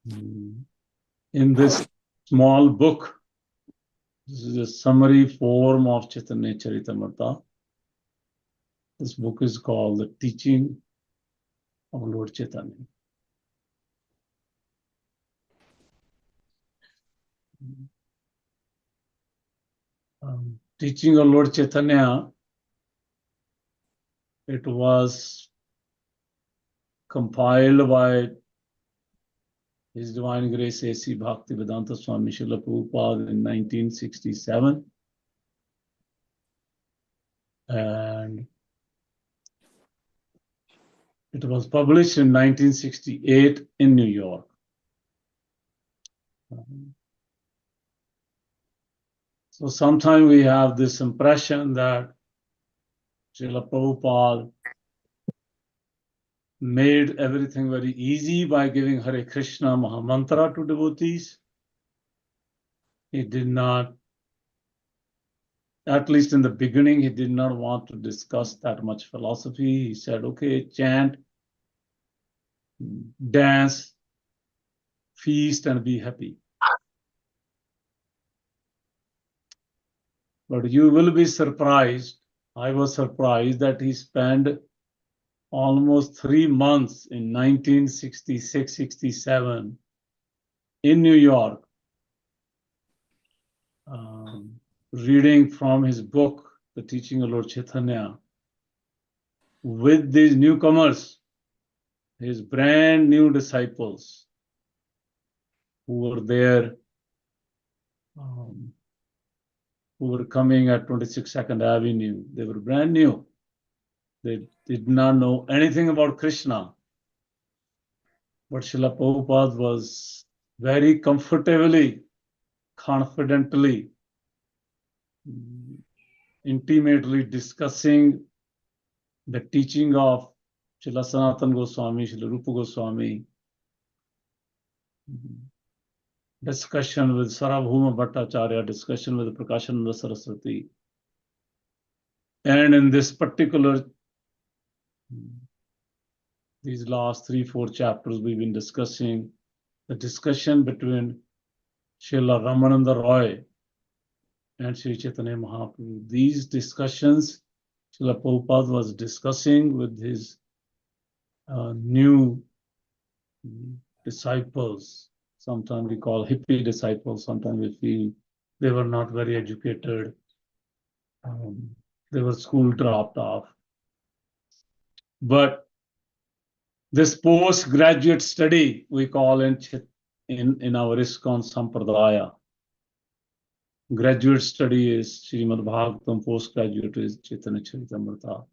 In this small book, this is a summary form of Chaitanya Charitamrita. This book is called The Teaching of Lord Chaitanya. Teaching of Lord Chaitanya, it was compiled by His Divine Grace A.C. Bhaktivedanta Swami Srila Prabhupada in 1967. And it was published in 1968 in New York. So sometimes we have this impression that Srila Prabhupada made everything very easy by giving Hare Krishna Mahamantra to devotees. He did not, at least in the beginning, he did not want to discuss that much philosophy. He said, okay, chant, dance, feast, and be happy. But you will be surprised. I was surprised that he spent almost 3 months in 1966-67 in New York, reading from his book, The Teaching of Lord Chaitanya, with these newcomers, his brand new disciples who were there, who were coming at 22nd Avenue. They were brand new. They did not know anything about Krishna. But Srila Prabhupada was very comfortably, confidently, intimately discussing the teaching of Srila Sanatana Goswami, Srila Rupa Goswami, discussion with Sarvabhauma Bhattacharya, discussion with Prakashananda Saraswati. And in this particular, these last 3-4 chapters, we've been discussing the discussion between Srila Ramananda Roy and Sri Chaitanya Mahaprabhu. These discussions, Srila Prabhupada was discussing with his new disciples. Sometimes we call hippie disciples, sometimes we feel they were not very educated. They were school dropped off. But this postgraduate study we call in our ISKCON Sampradaya. Graduate study is Srimad Bhagavatam, postgraduate is Chaitanya Charitamrita.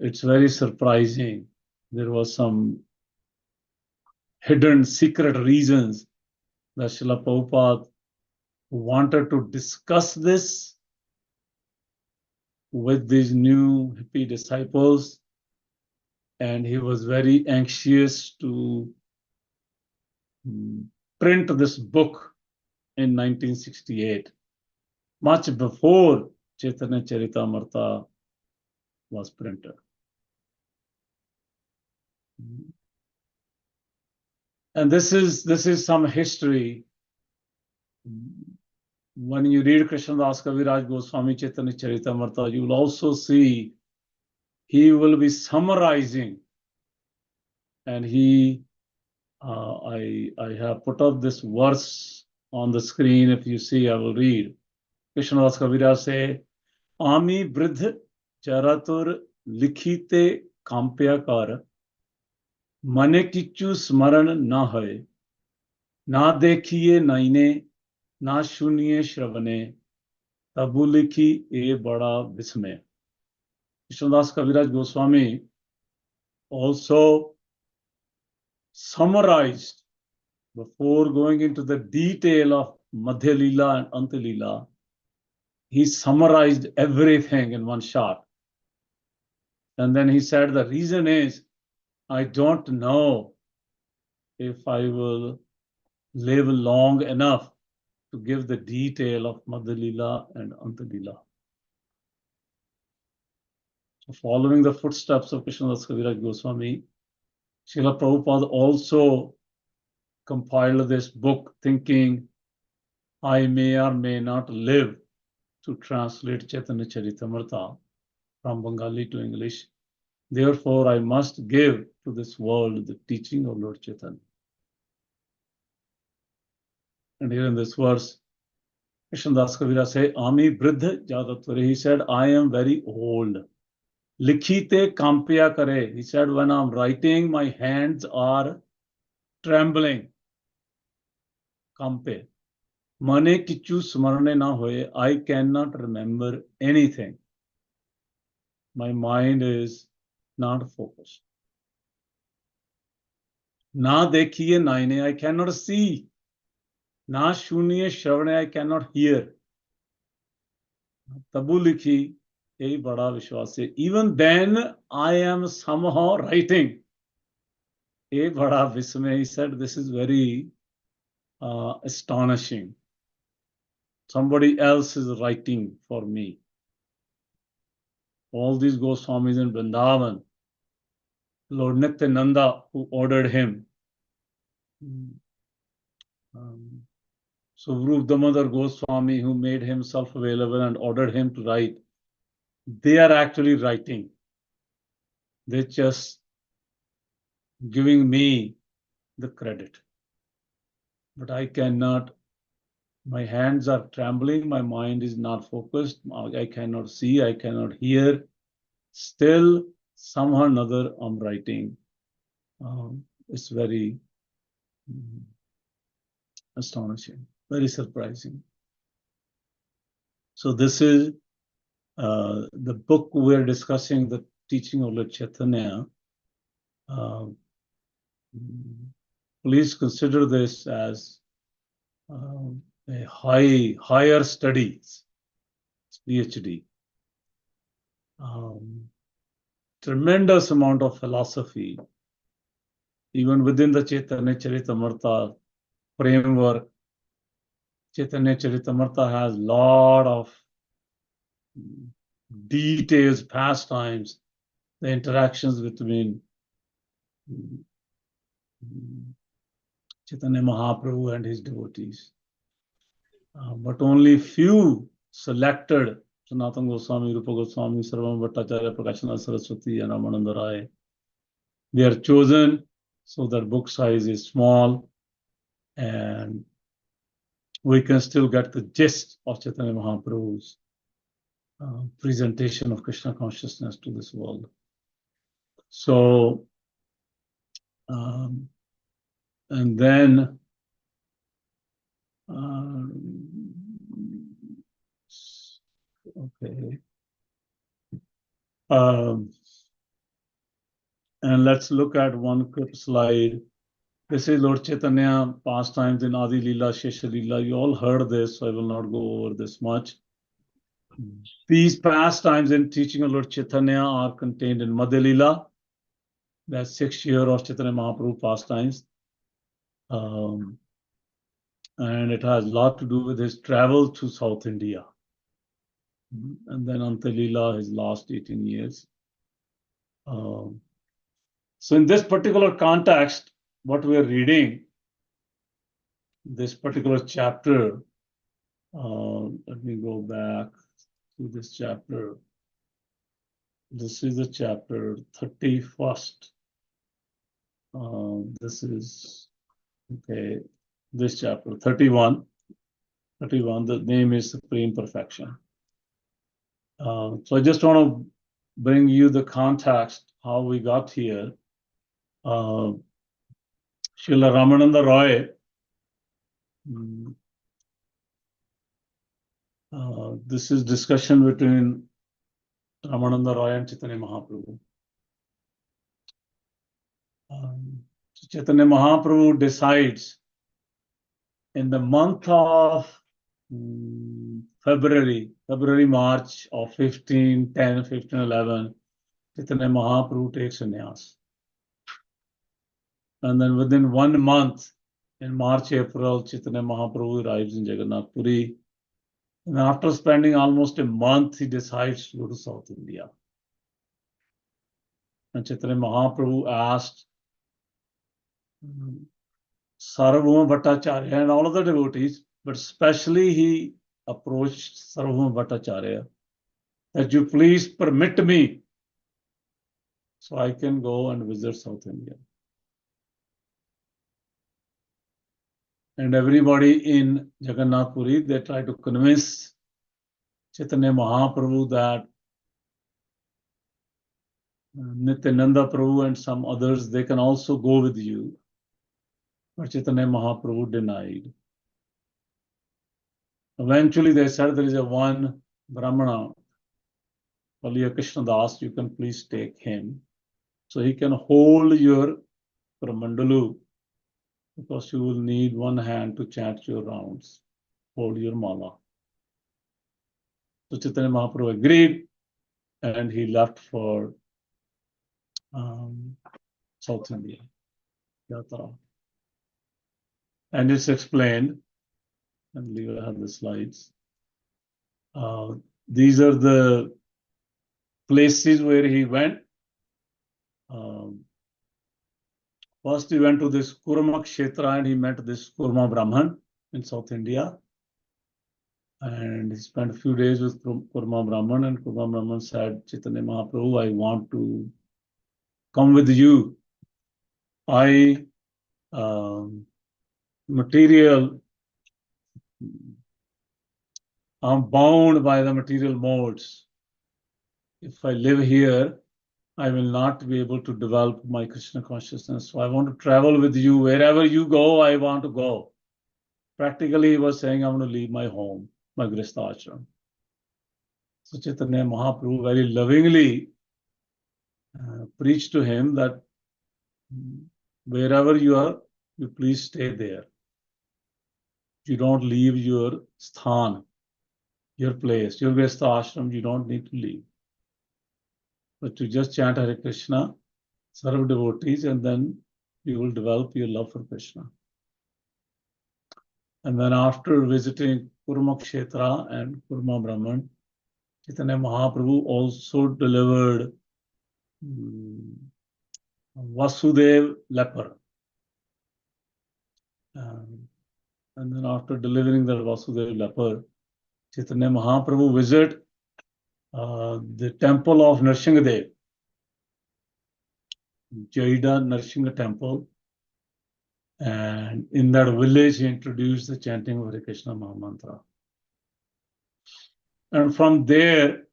It's very surprising. There was some hidden secret reasons that Srila Prabhupada wanted to discuss this with these new hippie disciples, and he was very anxious to print this book in 1968, much before Chaitanya Charitamrita was printed. And this is some history. When you read Krishnadas Kaviraj Goswami Chaitanya Charitamrita, you will also see he will be summarizing, and I have put up this verse on the screen. If you see, I will read. Krishnadas Kaviraj say, Ami Bridh Charatur Likhite Kampyakar Mane Kichu Smaran na hai, na dekhiye naine, na shuniye shravane, tabu likhi e bada vismay. Krishnadas Kaviraj Goswami also summarized, before going into the detail of Madhya Leela and Anta Leela, he summarized everything in one shot. And then he said, the reason is, I don't know if I will live long enough to give the detail of Madhya Leela and Anta Leela. So following the footsteps of Krishnadas Kaviraj Goswami, Srila Prabhupada also compiled this book thinking I may or may not live to translate Chaitanya Charitamrita from Bengali to English. Therefore, I must give to this world the teaching of Lord Chaitanya. And here in this verse, Krishnadas Kavira say, Ami Briddha Jadatvare. He said, I am very old. Likhite kampya kare. He said, when I'm writing, my hands are trembling. Kampe. Mane kichu smarne na hoye. I cannot remember anything. My mind is not focused. Na dekhiye naine. I cannot see. Na shuniye shravane. I cannot hear. Tabu likhi. Yehi bada vishwas hai. Even then, I am somehow writing. Yehi bada vismay. He said, this is very astonishing. Somebody else is writing for me. All these Goswamis in Vrindavan, Lord Nityananda, who ordered him. So Rup Damodar Goswami, who made himself available and ordered him to write, they are actually writing. They're just giving me the credit. But I cannot, my hands are trembling, my mind is not focused, I cannot see, I cannot hear. Still, somehow or another, I'm writing. It's very astonishing, very surprising. So this is the book we're discussing, the teaching of Lord Chaitanya. Please consider this as a higher studies, PhD. Tremendous amount of philosophy, even within the Chaitanya Charitamrita framework. Chaitanya Charitamrita has a lot of details, pastimes, the interactions between Chaitanya Mahaprabhu and his devotees. But only few selected, Sanatana Goswami, Rupa Goswami, Sarvabhauma Bhattacharya, Prakashana Saraswati, and Ramananda Rai. They are chosen so that book size is small and we can still get the gist of Chaitanya Mahaprabhu's presentation of Krishna consciousness to this world. So, and then okay. And let's look at one quick slide. This is Lord Chaitanya pastimes in Adi Leela, Shesha Leela. You all heard this, so I will not go over this much. These pastimes in teaching of Lord Chaitanya are contained in Madhya Leela. That's 6th year of Chaitanya Mahaprabhu pastimes. And it has a lot to do with his travel to South India. And then Anta Leela, his last 18 years. So in this particular context, what we are reading, this particular chapter, let me go back to this chapter. This is the chapter 31st. This is, okay, this chapter 31. 31, the name is Supreme Perfection. So I just want to bring you the context, how we got here. Srila Ramananda Roy, this is discussion between Ramananda Roy and Chaitanya Mahaprabhu. Chaitanya Mahaprabhu decides in the month of February, March of 1510, 1511, Chaitanya Mahaprabhu takes sannyas. And then within 1 month, in March, April, Chaitanya Mahaprabhu arrives in Jagannath Puri. And after spending almost a month, he decides to go to South India. And Chaitanya Mahaprabhu asked Sarvabhauma Bhattacharya and all of the devotees, but especially he approached Sarvabhauma Bhattacharya that you please permit me so I can go and visit South India. And everybody in Jagannath Puri, they try to convince Chaitanya Mahaprabhu that Nityananda Prabhu and some others, they can also go with you. But Chaitanya Mahaprabhu denied. Eventually they said there is a one Brahmana, Valiya Krishna Das, you can please take him. So he can hold your Pramandalu, because you will need one hand to chant your rounds, hold your mala. So Chaitanya Mahaprabhu agreed and he left for South India, Yatra. And it's explained, I believe I have the slides. These are the places where he went. First, he went to this Kurma Kshetra and he met this Kurma Brahman in South India. And he spent a few days with Kurma Brahman, and Kurma Brahman said, Chaitanya Mahaprabhu, I want to come with you. I'm bound by the material modes. If I live here, I will not be able to develop my Krishna consciousness. So I want to travel with you. Wherever you go, I want to go. Practically, he was saying, I want to leave my home, my Grihastha ashram. So Chaitanya Mahaprabhu very lovingly preached to him that wherever you are, you please stay there. You don't leave your sthan, your place, your Grihastha ashram, you don't need to leave. But to just chant Hare Krishna, serve devotees, and then you will develop your love for Krishna. And then after visiting Kurma Kshetra and Kurma Brahman, Chaitanya Mahaprabhu also delivered Vasudev leper. And then after delivering the Vasudev leper, Chaitanya Mahaprabhu visited the temple of Nrsingadev, Jaida Nrsinga temple. And in that village, he introduced the chanting of Hare Krishna Mahamantra. And from there,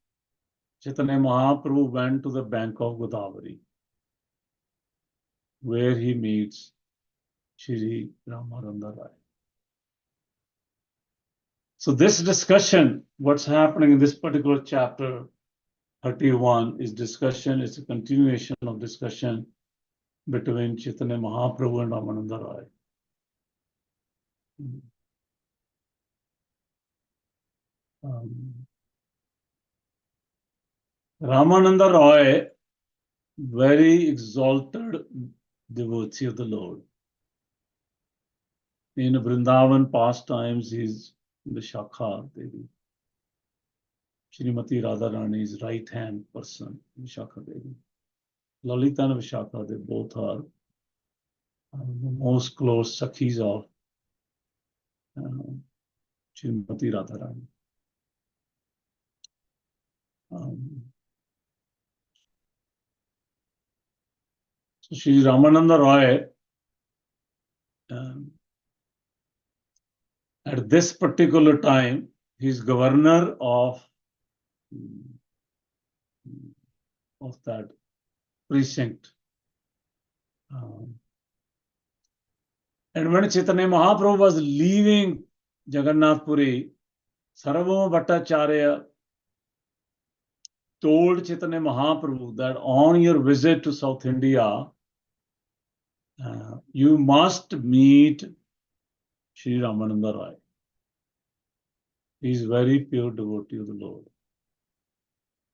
Chaitanya Mahaprabhu went to the bank of Godavari, where he meets Shri Ramananda Rai. So this discussion, what's happening in this particular chapter 31 is discussion, it's a continuation of discussion between Chaitanya Mahaprabhu and Ramananda Rai. Ramananda Rai, very exalted devotee of the Lord. In Vrindavan pastimes, he's Vishakha Devi. Srimati Radharani's right-hand person, Vishakha Devi. Lalita and Vishakha, they both are the most close Sakhis of Srimati Radharani. So Shri Ramananda Rai, at this particular time, he's governor of that precinct. And when Chaitanya Mahaprabhu was leaving Jagannath Puri, Sarvabhauma Bhattacharya told Chaitanya Mahaprabhu that on your visit to South India, you must meet Sri Ramananda Rai. He is very pure devotee of the Lord.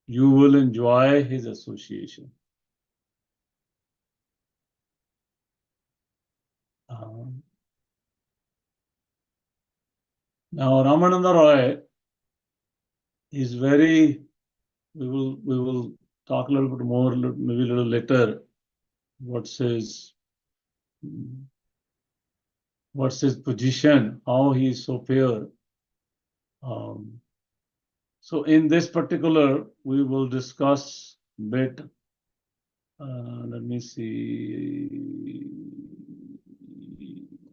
You will enjoy his association. Now Ramananda Rai is very, we will talk a little bit more, maybe a little later, what's his what's his position, how he is so pure. So in this particular, we will discuss a bit. Let me see.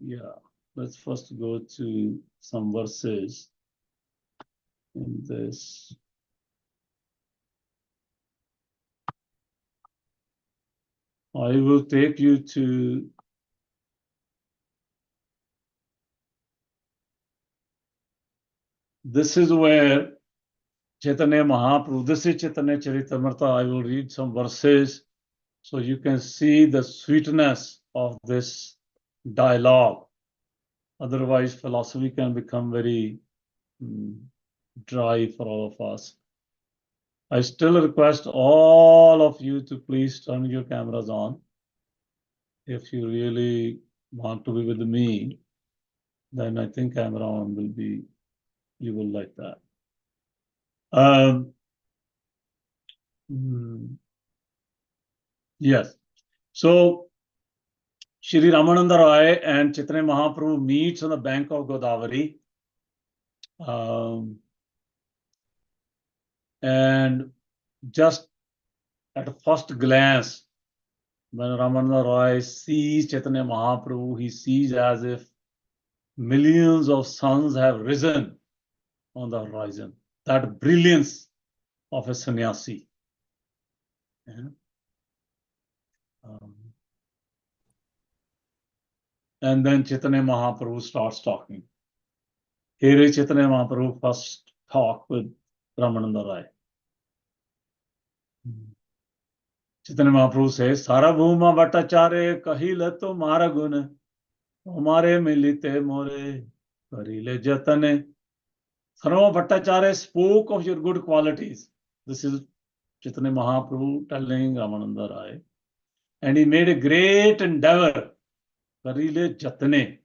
Yeah, let's first go to some verses in this. I will take you to this is where Chaitanya Mahaprabhu, this is Chaitanya Charitamrita. I will read some verses so you can see the sweetness of this dialogue. Otherwise, philosophy can become very dry for all of us. I still request all of you to please turn your cameras on. If you really want to be with me, then I think camera on will be, you will like that. Yes. So, Shri Ramananda Roy and Chaitanya Mahaprabhu meets on the bank of Godavari. And just at first glance, when Ramananda Roy sees Chaitanya Mahaprabhu, he sees as if millions of suns have risen on the horizon. That brilliance of a sannyasi. Yeah. And then Chaitanya Mahaprabhu starts talking. Here is Chaitanya Mahaprabhu first talk with Ramananda Roy. Chaitanya Mahaprabhu says, Sarabhuma Bhattacharya kahile to mara gun, Omare milite more, karile jatane. Sarabhuma Bhattacharya spoke of your good qualities. This is Chaitanya Mahaprabhu telling Ramananda Roy. And he made a great endeavor, karile jatane.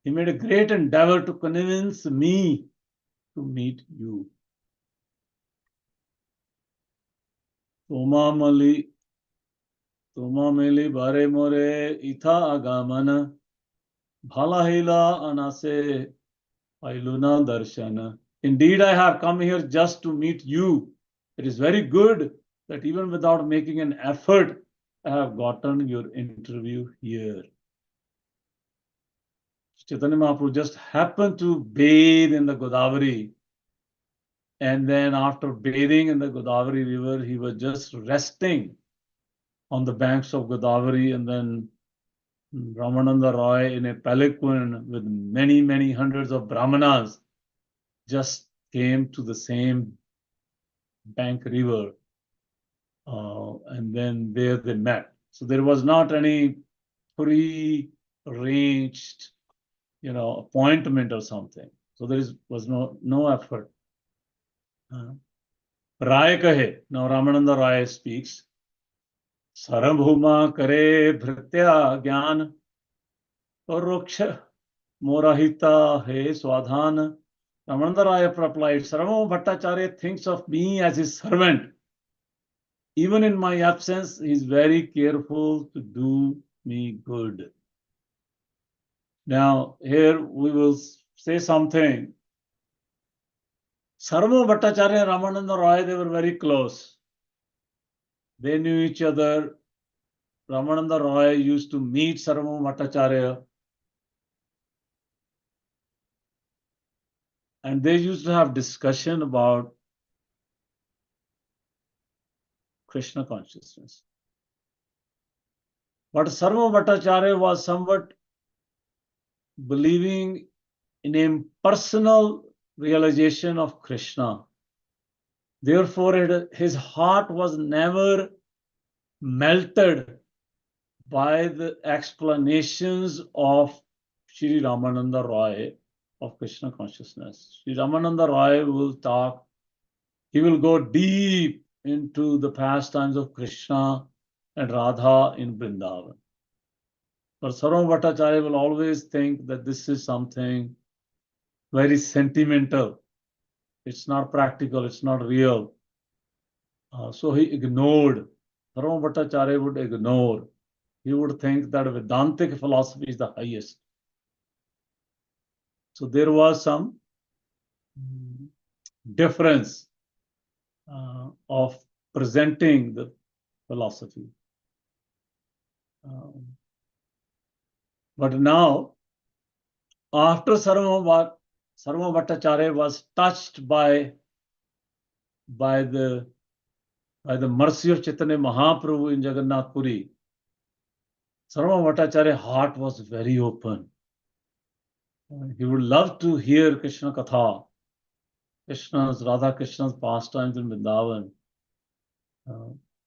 He made a great endeavor to convince me to meet you. Toma meli bare more itha agamana, bhala hila anase ailuna darshana. Indeed, I have come here just to meet you. It is very good that even without making an effort, I have gotten your interview here. Chaitanya Mahaprabhu just happened to bathe in the Godavari. And then after bathing in the Godavari river, he was just resting on the banks of Godavari. And then Ramananda Roy, in a palanquin with many, many hundreds of Brahmanas, just came to the same bank river. And then there they met. So there was not any pre-arranged, appointment or something. So there was no effort. Rai kahe, now Ramananda Rai speaks, Sarabhuma kare bhritya gyan, Paroksha morahita he swadhan. Ramananda Rai replied, Sarabhuma Bhattacharya thinks of me as his servant. Even in my absence, he is very careful to do me good. Now, here we will say something. Sarvabhauma Bhattacharya and Ramananda Roy, they were very close. They knew each other. Ramananda Roy used to meet Sarvabhauma Bhattacharya. And they used to have discussion about Krishna consciousness. But Sarvabhauma Bhattacharya was somewhat believing in a personal realization of Krishna. Therefore, his heart was never melted by the explanations of Sri Ramananda Roy of Krishna consciousness. Sri Ramananda Roy will talk, he will go deep into the pastimes of Krishna and Radha in Vrindavan. But Sarvabhauma Bhattacharya will always think that this is something very sentimental. It's not practical, it's not real. So he ignored. Sarvabhauma Bhattacharya would ignore. He would think that Vedantic philosophy is the highest. So there was some difference of presenting the philosophy. But now, after Sarvabhauma Bhattacharya was touched by the mercy of Chaitanya Mahaprabhu in Jagannath Puri, Sarvabhauma Bhattacharya's heart was very open. He would love to hear Krishna Katha, Radha Krishna's pastimes in Vrindavan.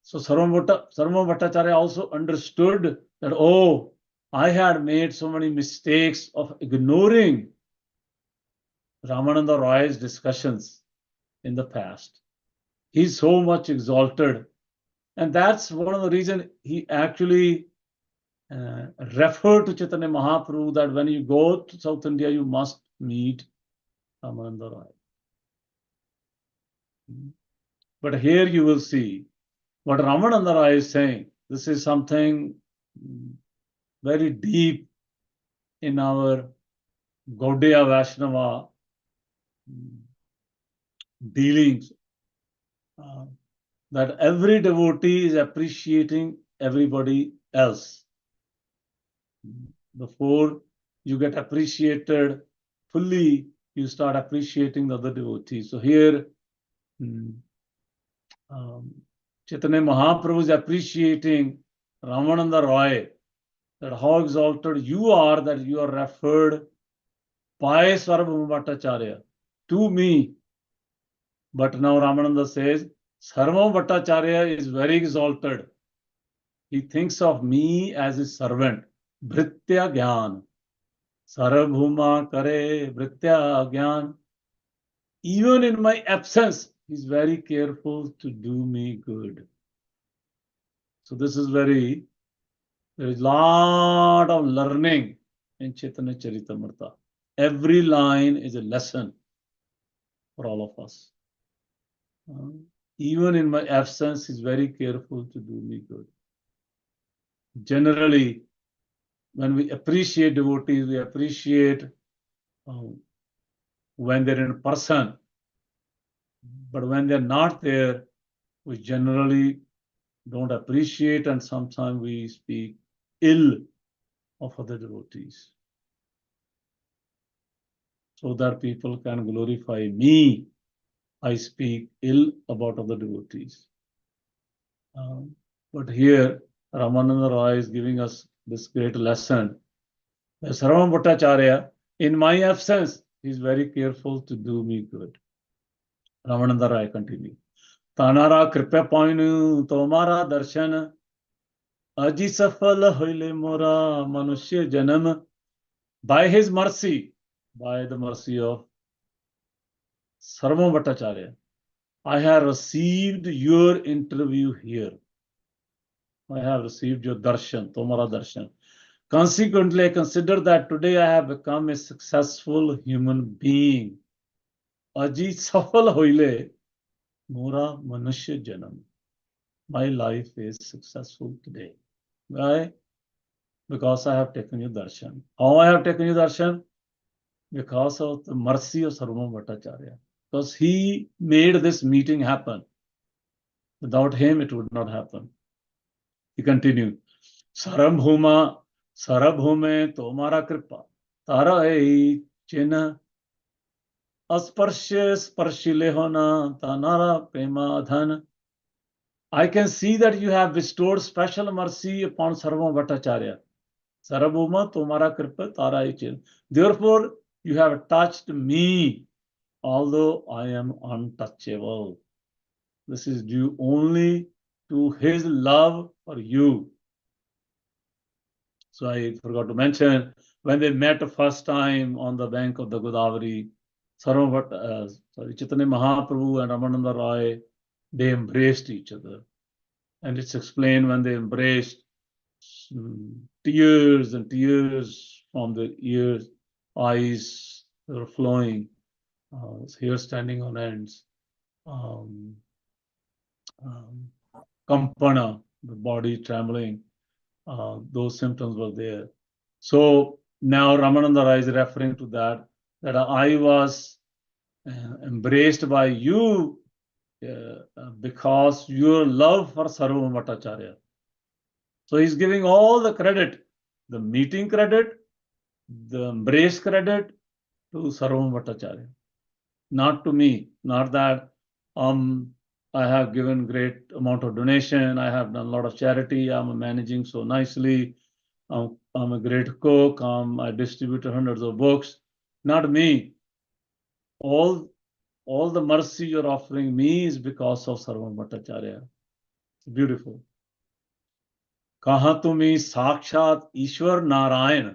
So Sarvabhauma Bhattacharya also understood that, oh, I had made so many mistakes of ignoring Ramananda Roy's discussions in the past. He's so much exalted. And that's one of the reasons he actually referred to Chaitanya Mahaprabhu that when you go to South India, you must meet Ramananda Roy. But here you will see what Ramananda Roy is saying. This is something very deep in our Gaudiya Vaishnava dealings, that every devotee is appreciating everybody else. Before you get appreciated fully, you start appreciating the other devotees. So here, Chaitanya Mahaprabhu is appreciating Ramananda Roy, that how exalted you are, that you are referred by Sarvabhauma Bhattacharya to me. But now Ramananda says, Sarvabhauma Bhattacharya is very exalted. He thinks of me as his servant. Bhritya Gyan. Sarvabhauma Kare Bhritya Gyan. Even in my absence, he's very careful to do me good. So this is there is a lot of learning in Chaitanya Charitamrita. Every line is a lesson for all of us. Even in my absence, he's very careful to do me good. Generally, when we appreciate devotees, we appreciate when they're in person. But when they're not there, we generally don't appreciate, and sometimes we speak ill of other devotees, so that people can glorify me. I speak ill about other devotees. But here, Ramananda Roy is giving us this great lesson. Sarvabhauma Bhattacharya, in my absence, is very careful to do me good. Ramananda Roy continue. Tanara kripa painu tomara darshan aji safal hoile mora manushya janam. By his mercy, by the mercy of Sarvabhauma Bhattacharya, I have received your interview here. I have received your darshan, tomara darshan. Consequently, I consider that today I have become a successful human being. Aji safal hoile mora manushya janam. My life is successful today. Why? Because I have taken your darshan. How I have taken your darshan? Because of the mercy of Sarvabhauma Bhattacharya. Because he made this meeting happen. Without him, it would not happen. He continued. Sarabhuma, Sarabhume Tomara Kripa, Tara Chena Asparshe Sparshile Hona, Tanara Prema Dhan. I can see that you have bestowed special mercy upon Sarvabhauma Bhattacharya. Sarabhuma Tomara Kripa, Tara Chena. Therefore, you have touched me, although I am untouchable. This is due only to his love for you. So I forgot to mention, when they met the first time on the bank of the Godavari, Chaitanya Mahaprabhu and Ramananda Roy, they embraced each other. And it's explained when they embraced, tears and tears from their ears, eyes were flowing, hair standing on ends, kampana, the body trembling, those symptoms were there. So now Ramananda Roy is referring to that that I was embraced by you because your love for Sarvabhauma Bhattacharya. So he's giving all the credit, the meeting credit, the embrace credit to Sarvabhauma Bhattacharya, not to me. Not that I have given great amount of donation, I have done a lot of charity, I'm managing so nicely, I'm a great cook, I distributed hundreds of books. Not me. All the mercy you're offering me is because of Sarvabhauma Bhattacharya. It's beautiful. कहा तुम्ही साक्षात ईश्वर नारायण,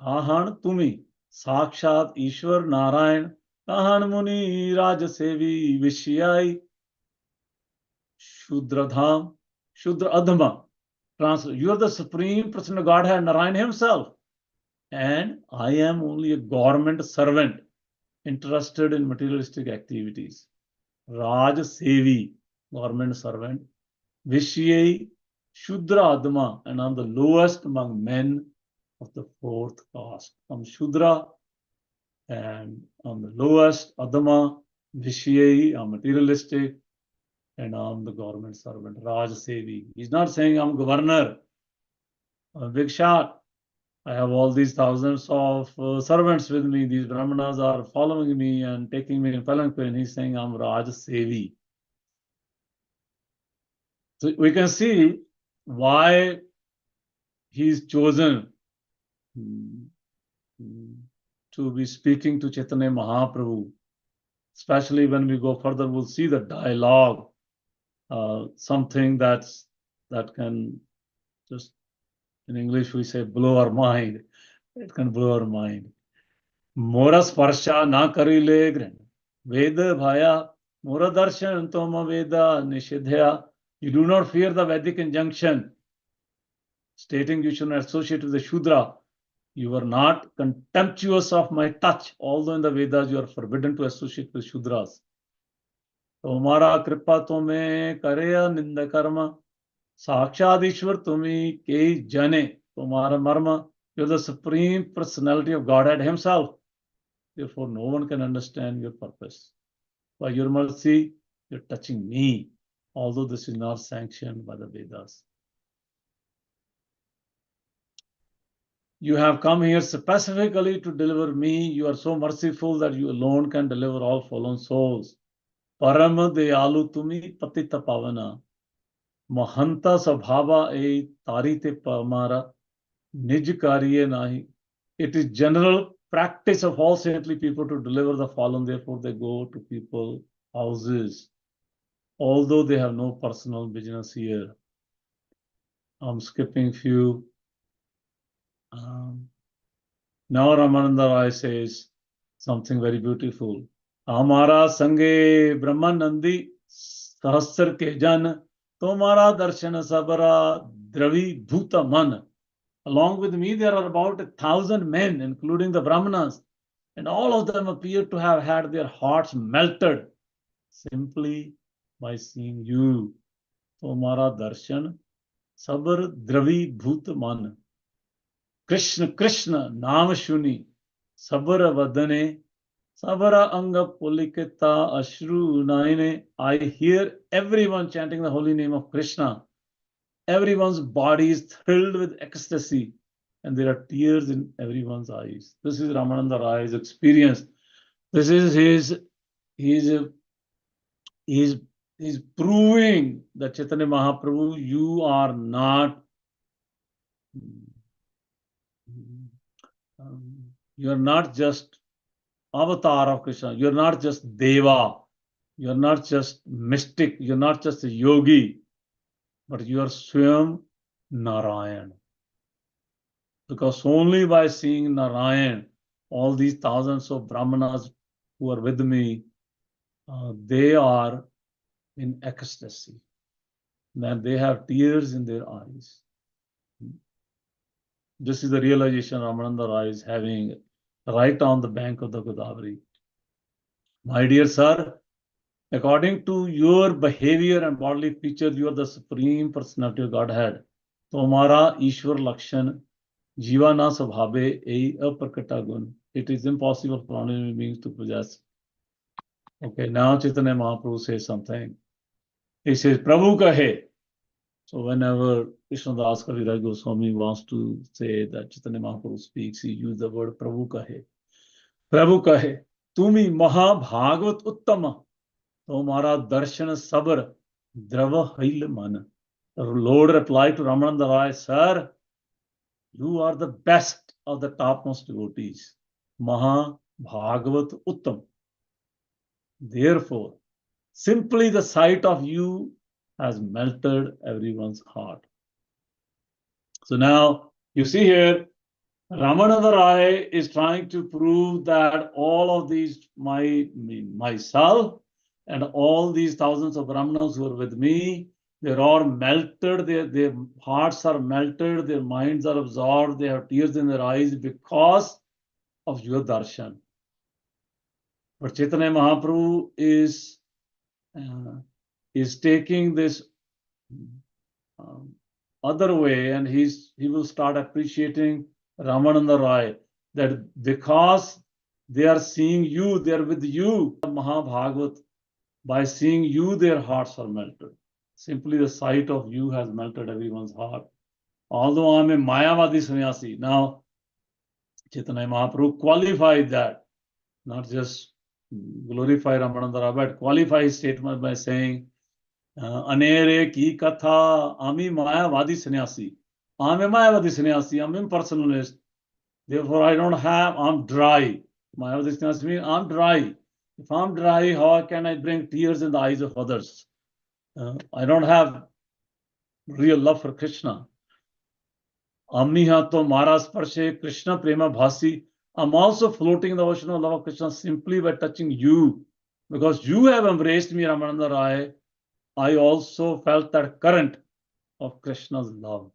कहान तुम्ही साक्षात ईश्वर नारायण, कहान मुनि राजसेवी विषयाई, Shudradham, Shudra Adhama. You are the supreme person of Godhead, Narayan himself. And I am only a government servant interested in materialistic activities. Raj Sevi, government servant. Vishyai, Shudra Adhama, and I'm the lowest among men of the fourth caste. I'm Shudra and I'm the lowest. Adhama, Vishyai, I'm materialistic. And I'm the government servant, Raj Sevi. He's not saying I'm governor, I'm a big shot. I have all these thousands of servants with me. These Brahmanas are following me and taking me in palanquin. He's saying I'm Raj Sevi. So we can see why he's chosen to be speaking to Chaitanya Mahaprabhu. Especially when we go further, we'll see the dialogue. Something that can just, in English we say, blow our mind. It can blow our mind. Mora sparsha na karile gren. Veda bhaya. Mora darshan toma veda nishidhya. You do not fear the Vedic injunction stating you should not associate with the Shudra. You are not contemptuous of my touch, although in the Vedas you are forbidden to associate with Shudras. तुम्हारा कृपा तुम्हें करेया निंद कर्म, साक्षात ईश्वर तुम्ही के जने, तुम्हारा मर्म. You're the supreme personality of Godhead himself. Therefore, no one can understand your purpose. By your mercy, you're touching me, although this is not sanctioned by the Vedas. You have come here specifically to deliver me. You are so merciful that you alone can deliver all fallen souls. Param Deyalu Tumi Patita Pavana. Mahanta Sabhava E Tarite Pamara Nij Karye Nahi. It is general practice of all saintly people to deliver the fallen, therefore they go to people's houses, although they have no personal business here. I'm skipping few. Now Ramananda Rai says something very beautiful. Amara Sange Brahmanandi Sahasar ke jan, Tomara Darshana Sabara Dravi Bhuta Man. Along with me, there are about 1,000 men, including the Brahmanas, and all of them appear to have had their hearts melted simply by seeing you. Tomara Darshan Sabar Dravi Bhuta Man. Krishna Krishna Naam Shuni Sabara Vadane Sabara Anga Pulikita Ashru Naine. I hear everyone chanting the holy name of Krishna. Everyone's body is thrilled with ecstasy and there are tears in everyone's eyes. This is Ramananda Rai's experience. This is he's proving that Chaitanya Mahaprabhu, you are not just avatar of Krishna. You're not just Deva. You're not just mystic. You're not just a yogi. But you are Swayam Narayan. Because only by seeing Narayan, all these thousands of Brahmanas who are with me, they are in ecstasy. Then they have tears in their eyes. This is the realization Ramananda Rai is having right on the bank of the Godavari. My dear sir, according to your behavior and bodily features, you are the supreme personality of Godhead. Tomara Ishwar Lakshan Jiva na svabhe ei aprakata gun. It is impossible for ordinary beings to possess. Okay, now Chaitanya Mahaprabhu says something. He says, Prabhu kahe. So whenever Krishnadas Kaviraj Goswami wants to say that Chaitanya Mahaprabhu speaks, he uses the word Prabhu kahe. Prabhu kahe, tumi Mahabhagavat Uttama, tomara darshan sabr, drava hail man. The Lord replied to Ramananda Rai, Sir, you are the best of the topmost devotees. Mahabhagavat Uttam. Therefore, simply the sight of you has melted everyone's heart. So now you see here, Ramananda Rai is trying to prove that all of these, myself and all these thousands of Brahmanas who are with me, they're all melted, their hearts are melted, their minds are absorbed, they have tears in their eyes because of your darshan. But Chaitanya Mahaprabhu is taking this other way, and he will start appreciating Ramananda Rai, that because they are seeing you, they are with you, Mahabhagavat, by seeing you, their hearts are melted. Simply the sight of you has melted everyone's heart. Although I'm a Mayavadi sannyasi, now Chaitanya Mahaprabhu qualified that, not just glorify Ramananda Rai, but qualify his statement by saying, Anere ki katha, ami Mayavadi sannyasi. I'm a Mayavadi sannyasi, I'm impersonalist. Therefore, I'm dry. Mayavadi sannyasi means I'm dry. If I'm dry, how can I bring tears in the eyes of others? I don't have real love for Krishna. Amniha to Mara Sparshe Krishna Prema Bhasi. I'm also floating in the ocean of love of Krishna simply by touching you. Because you have embraced me, Ramananda Rai, I also felt that current of Krishna's love.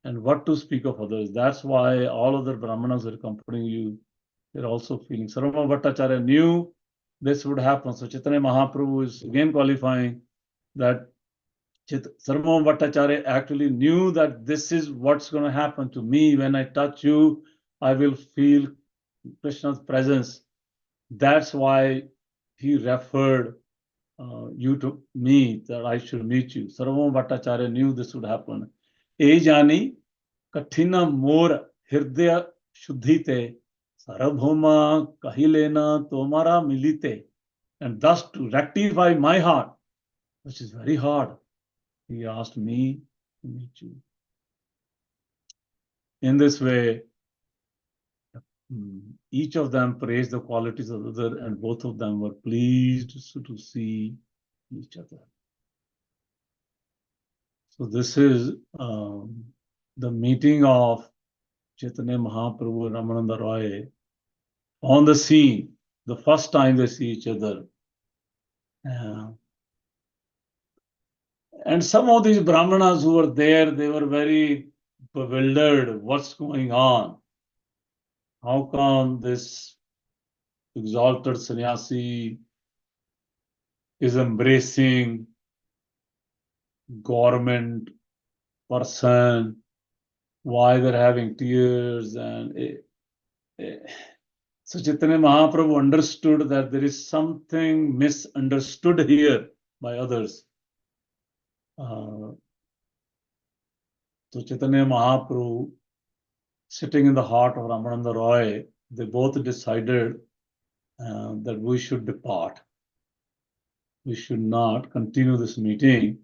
And what to speak of others? That's why all other Brahmanas are accompanying you. They're also feeling. Sarvabhauma Bhattacharya knew this would happen. So Chaitanya Mahaprabhu is again qualifying that Sarvabhauma Bhattacharya actually knew that this is what's going to happen to me. When I touch you, I will feel Krishna's presence. That's why he referred you to me, that I should meet you. Sarvabhauma Bhattacharya knew this would happen. Ejani Kathina Mor Hirdaya Shuddhite Sarvabhauma Kahilena Tomara Milite. And thus to rectify my heart, which is very hard, he asked me to meet you. In this way, each of them praised the qualities of the other, and both of them were pleased to see each other. So this is the meeting of Chaitanya Mahaprabhu and Ramananda Rai on the scene, the first time they see each other. And some of these Brahmanas who were there, they were very bewildered. What's going on? How come this exalted sannyasi is embracing government person? Why they're having tears? And so Chaitanya Mahaprabhu understood that there is something misunderstood here by others. So Chaitanya Mahaprabhu, sitting in the heart of Ramananda Roy, they both decided that we should depart. We should not continue this meeting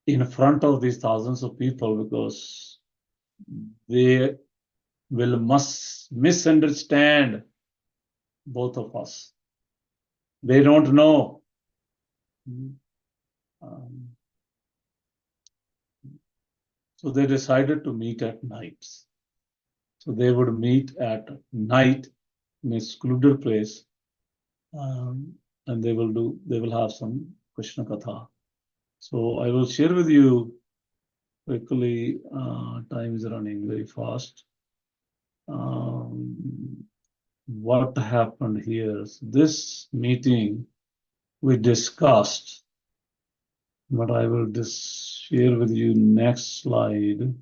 in front of these thousands of people, because they will misunderstand both of us. They don't know. So they decided to meet at nights. So they would meet at night in a secluded place, and they will have some Krishna Katha. So I will share with you quickly. Time is running very fast. What happened here? So this meeting we discussed, but I will just share with you next slide.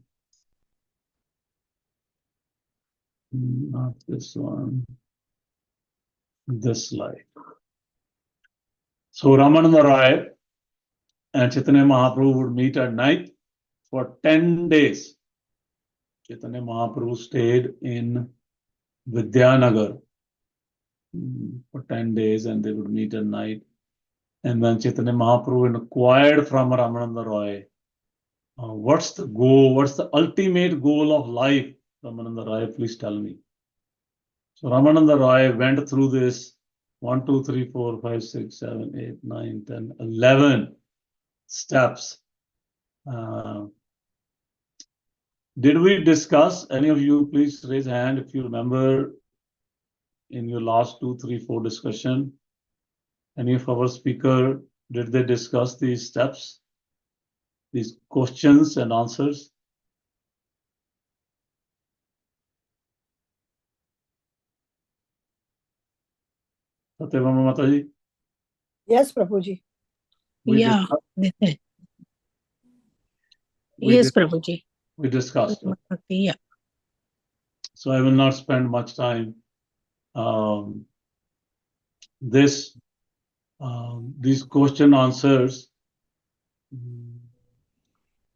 Not this one. This slide. So Ramananda Rai and Chaitanya Mahaprabhu would meet at night for 10 days. Chaitanya Mahaprabhu stayed in Vidyanagar for 10 days and they would meet at night. And then Chaitanya Mahaprabhu inquired from Ramananda Roy, what's the goal? What's the ultimate goal of life? Ramananda Roy, please tell me. So Ramananda Roy went through this 1, 2, 3, 4, 5, 6, 7, 8, 9, 10, 11 steps. Did we discuss, any of you please raise hand if you remember in your last 2, 3, 4 discussion, any of our speaker, did they discuss these steps, these questions and answers? Satyabhama Mataji? Yes, Prabhuji. We Yeah. discussed. Yes, Prabhuji. We discussed. Yeah. So I will not spend much time. These question answers,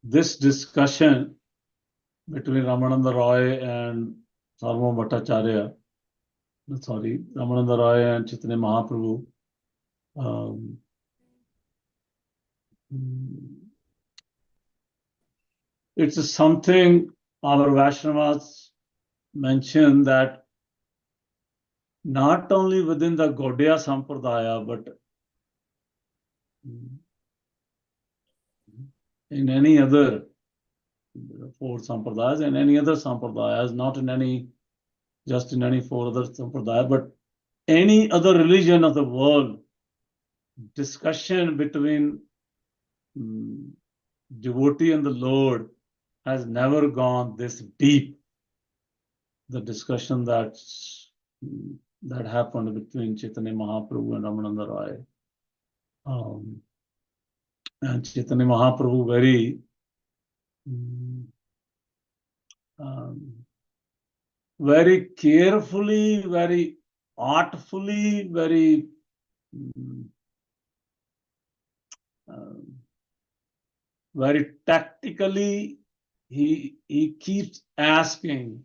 this discussion between Ramananda Roy and Sarma Bhattacharya, Ramananda Roy and Chaitanya Mahaprabhu, it's something our Vaishnavas mention that not only within the Gaudiya Sampradaya, but in any other 4 Sampradayas and any other Sampradayas, not in any, just in any 4 other Sampradayas, but any other religion of the world, discussion between devotee and the Lord has never gone this deep. The discussion that happened between Chaitanya Mahaprabhu and Ramananda Rai. And Chaitanya Mahaprabhu very carefully, very artfully, very very tactically, he keeps asking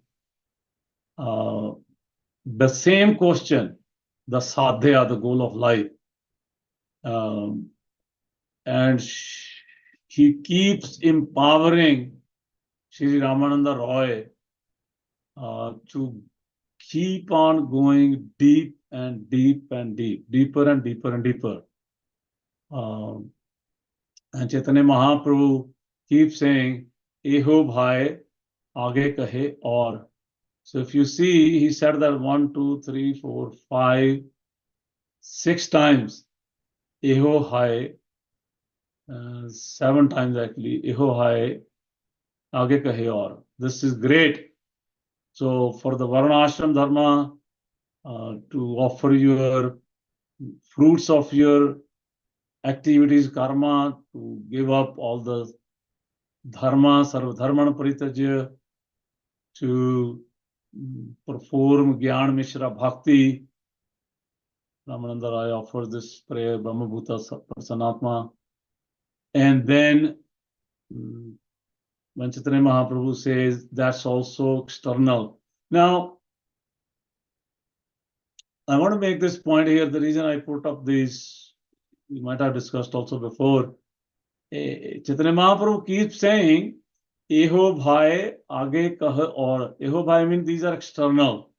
the same question, the sadhya, the goal of life. And he keeps empowering Shri Ramananda Roy to keep on going deep and deep and deep, deeper and deeper and deeper. And Chaitanya Mahaprabhu keeps saying, Eho bhai, aage kahe aur. So if you see, he said that 1, 2, 3, 4, 5, 6 times. Eho hai, 7 times actually. Eho hai, aage kahe aur. This is great. So for the Varna Ashram Dharma, to offer your fruits of your activities, karma, to give up all the dharma, sarva dharmana paritajya, to perform Gyan Mishra Bhakti. Ramananda Rai offers this prayer, Brahma Bhuta Prasanatma. And then when Chaitanya Mahaprabhu says that's also external. Now, I want to make this point here. The reason I put up these, we might have discussed also before. Chaitanya Mahaprabhu keeps saying, Eho bhai aage kah aur. Eho bhai means these are external.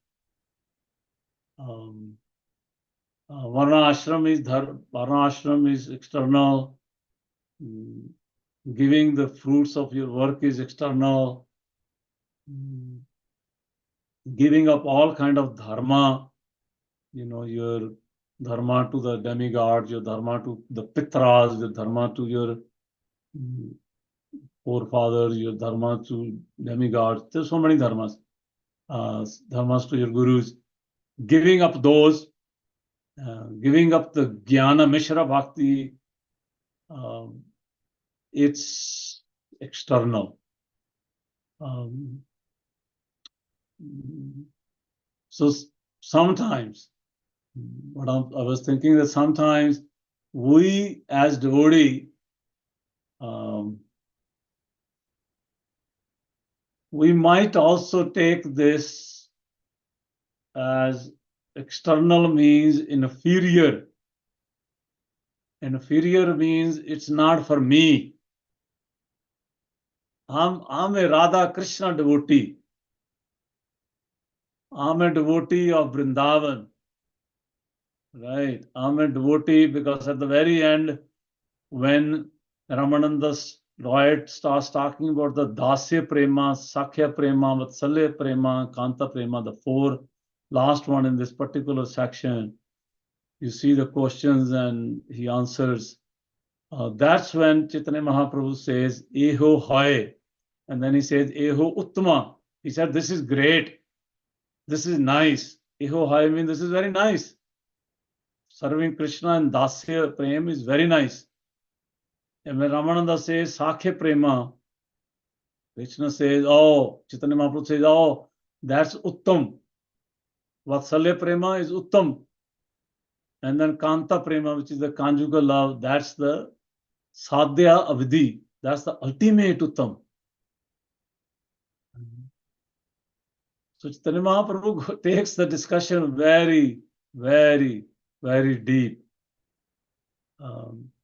Varna ashram is external. Giving the fruits of your work is external. Giving up all kind of dharma, your dharma to the demigods, your dharma to the pitras, your dharma to your forefathers, your dharma to demigods. There's so many dharmas. Dharmas to your gurus. Giving up those, giving up the Jnana Mishra Bhakti, it's external. So sometimes, what I was thinking that sometimes we as devotee, we might also take this as external means inferior. Inferior means it's not for me. I'm a Radha Krishna devotee. I'm a devotee of Vrindavan. Right. I'm a devotee because at the very end, when Ramananda Roy starts talking about the Dasya Prema, Sakhya Prema, Vatsalya Prema, Kanta Prema, the four last one in this particular section, you see the questions and he answers. That's when Chaitanya Mahaprabhu says, Eho Hoy. And then he says, Eho Uttama. He said, this is great. This is nice. Eho Hoy means this is very nice. Serving Krishna and Dasya Prem is very nice. And when Ramananda says Sakhya Prema, Krishna says, oh, Chaitanya Mahaprabhu says, oh, that's Uttam. Vatsalya Prema is Uttam. And then Kanta Prema, which is the conjugal love, that's the Sadhya Avidi. That's the ultimate Uttam. So Chaitanya Mahaprabhu takes the discussion very, very, very deep.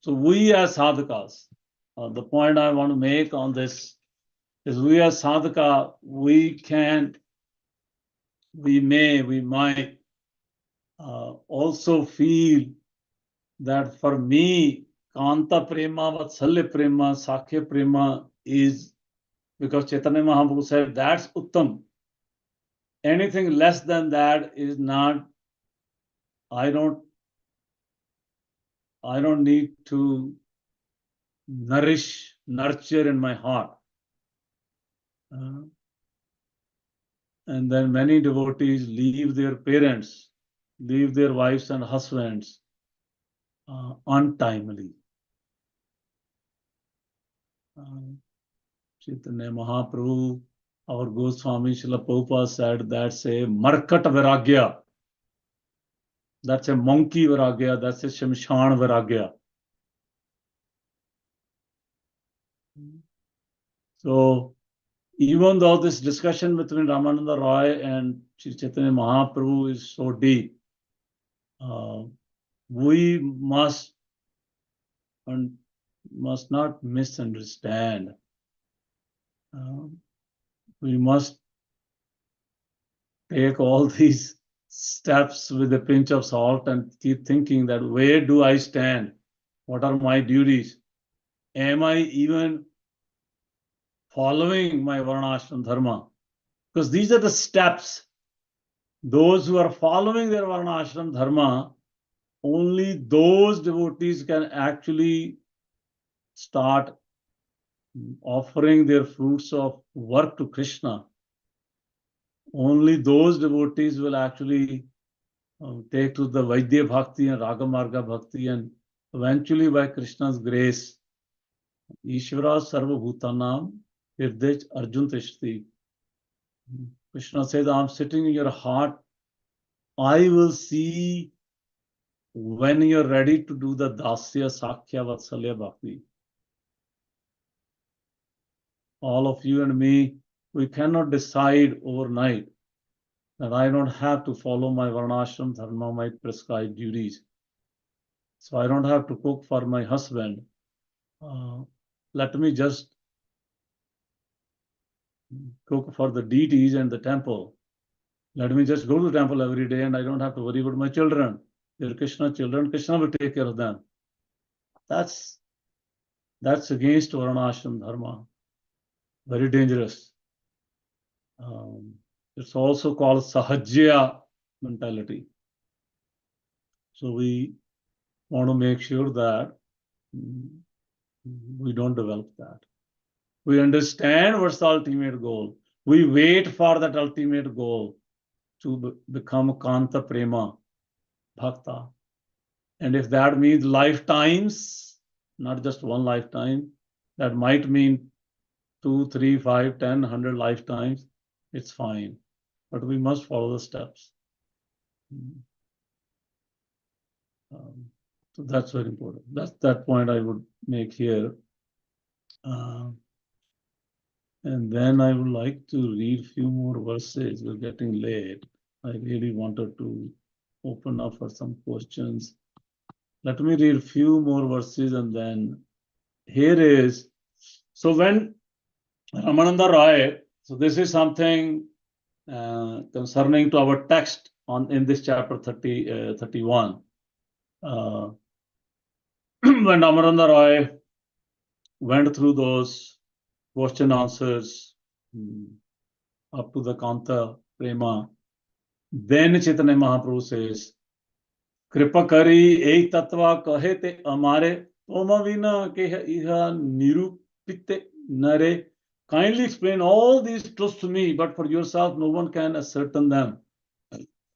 So we as sadhakas, the point I want to make on this is we as sadhaka, we can, we may, we might also feel that for me, Kanta Prema, Vatsalya Prema, Sakhya Prema is, because Chaitanya Mahaprabhu said that's Uttam. Anything less than that is not, I don't need to nurture in my heart. And then many devotees leave their parents, leave their wives and husbands untimely. Chaitanya Mahaprabhu, our Goswami Srila Prabhupada said that's a Markat Viragya. That's a monkey Viragya. That's a Shamshan Viragya. So even though this discussion between Ramananda Roy and Sri Chaitanya Mahaprabhu is so deep, we must not misunderstand. We must take all these steps with a pinch of salt and keep thinking that where do I stand? What are my duties? Am I even following my Varnashram Dharma? Because these are the steps. Those who are following their Varnashram Dharma, only those devotees can actually start offering their fruits of work to Krishna. Only those devotees will actually take to the Vaidya Bhakti and Ragamarga Bhakti, and eventually by Krishna's grace, Ishvara Sarva Bhutanam Hirdej Arjun Tishti. Krishna says, I'm sitting in your heart. I will see when you're ready to do the Dasya, Sakhya, Vatsalya Bhakti. All of you and me, we cannot decide overnight that I don't have to follow my Varnashram Dharma, my prescribed duties. So I don't have to cook for my husband. Let me just cook for the deities and the temple. Let me just go to the temple every day and I don't have to worry about my children. They're Krishna children. Krishna will take care of them. That's against Varnashram Dharma. Very dangerous. It's also called Sahajya mentality. So we want to make sure that we don't develop that. We understand what's the ultimate goal. We wait for that ultimate goal to become Kanta Prema Bhakta. And if that means lifetimes, not just one lifetime, that might mean 2, 3, 5, 10, 100 lifetimes, it's fine. But we must follow the steps. So that's very important. That's that point I would make here. And then I would like to read a few more verses. We're getting late. I really wanted to open up for some questions. Let me read a few more verses and then here is, so when Ramananda Roy, so this is something concerning to our text in this chapter 31. When Ramananda Roy went through those question answers up to the Kanta Prema, then Chaitanya Mahaprabhu says, Kripa kari ek tattva kahe te amare toma vina ke iha nirupite nare. Kindly explain all these truths to me, but for yourself no one can ascertain them.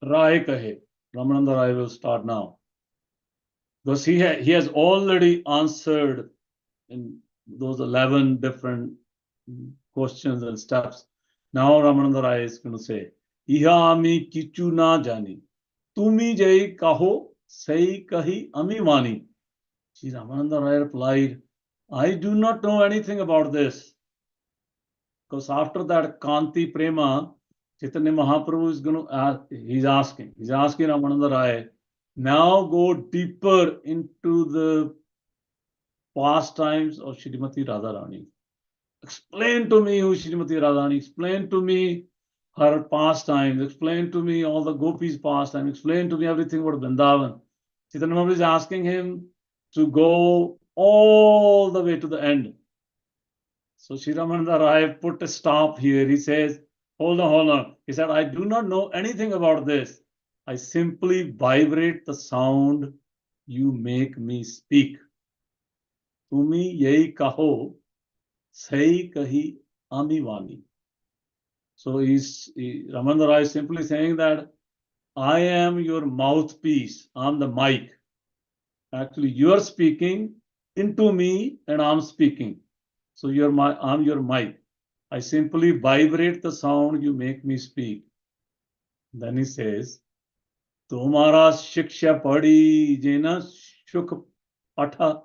Rai kahe. Ramananda Rai will start now. Because he has already answered in those 11 different questions and steps. Now Ramananda Rai is going to say, Iha ami kichu na jani. Tumi jai kaho, sai kahi ami mani. Sri Ramananda Rai replied, I do not know anything about this. Because after that Kanti Prema, Chaitanya Mahaprabhu is going to ask, he's asking Ramananda Rai, now go deeper into the pastimes of Shrimati Radharani. Explain to me who Shrimati Radharani, explain to me her pastimes, explain to me all the gopis' pastimes, explain to me everything about Vrindavan. Chaitanya Mahaprabhu is asking him to go all the way to the end. So Sri Ramananda Rai put a stop here. He says, hold on. He said, I do not know anything about this. I simply vibrate the sound you make me speak. Tumi yei kaho, sai kahi amivani. So Ramananda Rai is simply saying that I am your mouthpiece. I'm the mic. Actually, you are speaking into me and I'm speaking. So I'm your mic. I simply vibrate the sound you make me speak. Then he says, Tomara shiksha padi jena shuk patha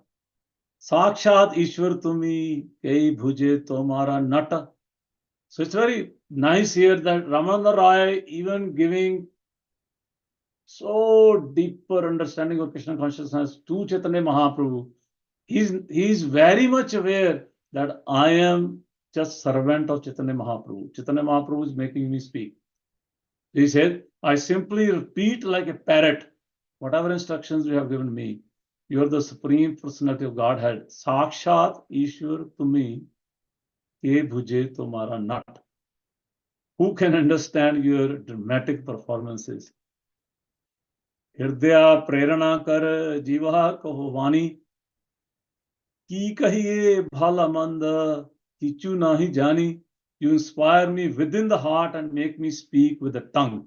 sakshat ishwar tumi kei bhuje tomara nata. So it's very nice here that Ramananda Rai even giving so deeper understanding of Krishna consciousness to Chaitanya Mahaprabhu. He's very much aware that I am just servant of Chaitanya Mahaprabhu. Chaitanya Mahaprabhu is making me speak. He said, I simply repeat like a parrot whatever instructions you have given me. You are the Supreme Personality of Godhead. Sakshat Ishwar Tumi ke bhuje tomara nat. Who can understand your dramatic performances? Hirdaya prerana kar jiva kaho vani. Ki kahiye bhala manda kichu nahi jani. You inspire me within the heart and make me speak with the tongue.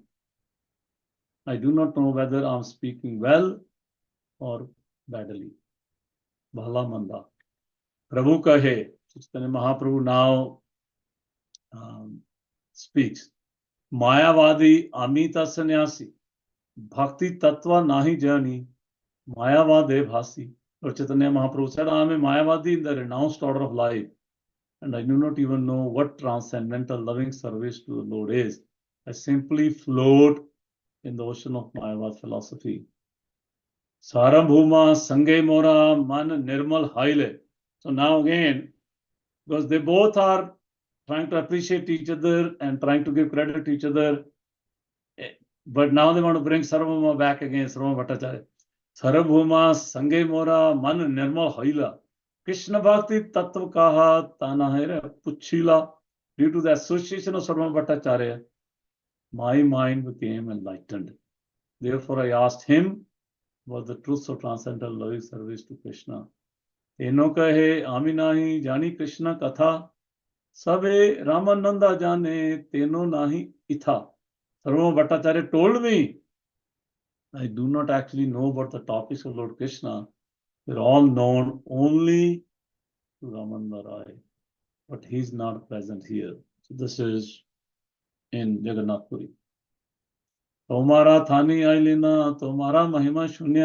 I do not know whether I'm speaking well or badly. Bhala manda. Prabhu kahe. Chaitanya Mahaprabhu now speaks. Mayavadi amita sannyasi. Bhakti tattva nahi jani. Mayavade bhasi. Lord Chaitanya Mahaprabhu said, I am a Mayavadi in the renounced order of life. And I do not even know what transcendental loving service to the Lord is. I simply float in the ocean of Mayavad philosophy. Sarabhuma Sange Mora Man Nirmal Haile. So now again, because they both are trying to appreciate each other and trying to give credit to each other, but now they want to bring Sarabhuma back again, Sarvabhauma Bhattacharya. Sarabhuma Sange Mora Man Nirmal Haila. Krishna Bhakti Tattva Kaha Tanahera Puchila. Due to the association of Sarvabhauma Bhattacharya, my mind became enlightened. Therefore, I asked him what the truths of transcendental loving service to Krishna. Teno kahe Aminahi Jani Krishna Katha Sabe Ramananda Jane Teno Nahi Itha. Sarvabhauma Bhattacharya told me, I do not actually know about the topics of Lord Krishna. They're all known only to Ramananda Rai, but he's not present here. So this is in Jagannath Puri. तुम्हारा थानी आई लेना, तुम्हारा महिमा शून्य,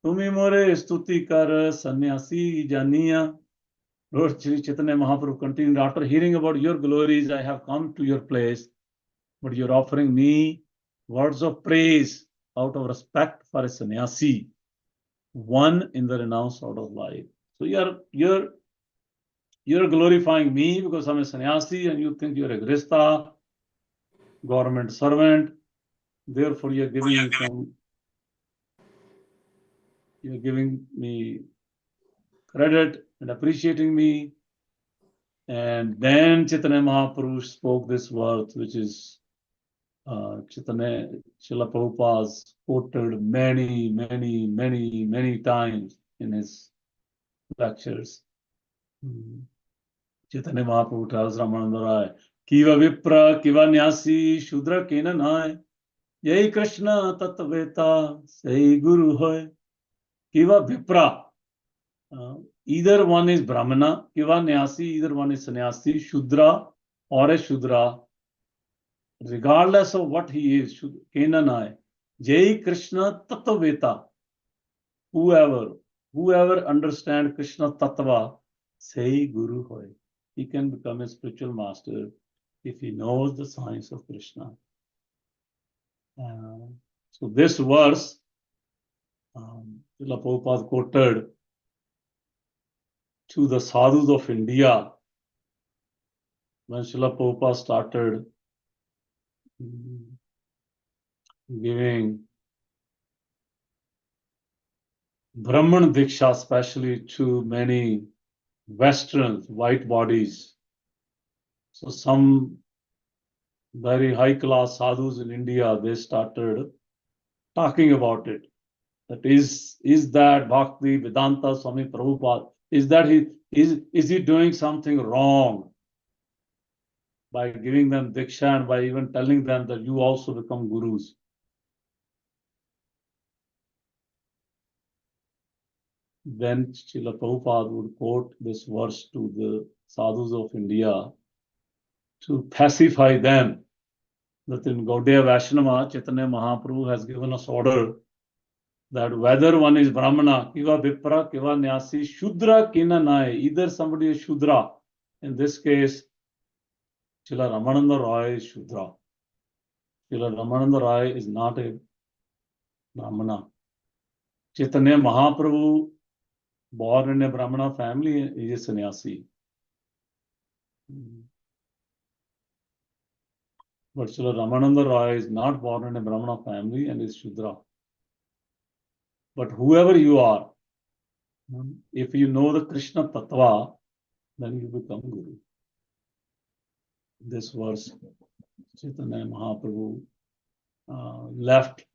तुम्ही मोरे स्तुति कर सन्यासी जानिया. Lord Sri Chaitanya Mahaprabhu continued, after hearing about your glories, I have come to your place, but you're offering me words of praise out of respect for a sannyasi, one in the renounced out of life. So you're glorifying me because I'm a sannyasi and you think you're a grista, government servant. Therefore, you're giving me credit and appreciating me. And then Chaitanya Mahaprabhu spoke this words, which is Chaitanya Srila Prabhupada's quoted many times in his lectures. Chaitanya Mahaprabhu tells Ramananda Rai, Kiva Vipra, Kiva Nyasi, Shudra Kena Nai, Yai Krishna Tattaveta, Sai Guru Hoy. Kiva Vipra, either one is Brahmana, Kiva Nyasi, either one is Sannyasi, Shudra or a Shudra, regardless of what he is, Kena Nai, Jai Krishna Tattaveta, whoever understands Krishna Tattva, Sai Guru Hoy. He can become a spiritual master if he knows the science of Krishna. So this verse, Srila Prabhupada quoted to the sadhus of India when Srila Prabhupada started giving Brahman Diksha, especially to many Westerns, white bodies. So some very high-class sadhus in India, they started talking about it. That is that Bhakti Vedanta Swami Prabhupada, is he doing something wrong by giving them Diksha and by even telling them that you also become gurus? Then Srila Prabhupada would quote this verse to the sadhus of India to pacify them that in Gaudiya Vaishnava, Chaitanya Mahaprabhu has given us order that whether one is Brahmana, Kiva Vipra, Kiva Nyasi, Shudra Kina Nai, either somebody is Shudra. In this case, Srila Ramananda Roy is Shudra. Srila Ramananda Roy is not a Brahmana. Chaitanya Mahaprabhu, born in a Brahmana family, is a sannyasi. But Srila Ramananda Roy is not born in a Brahmana family and is Shudra. But whoever you are, if you know the Krishna Tattva, then you become Guru. This verse, Chaitanya Mahaprabhu left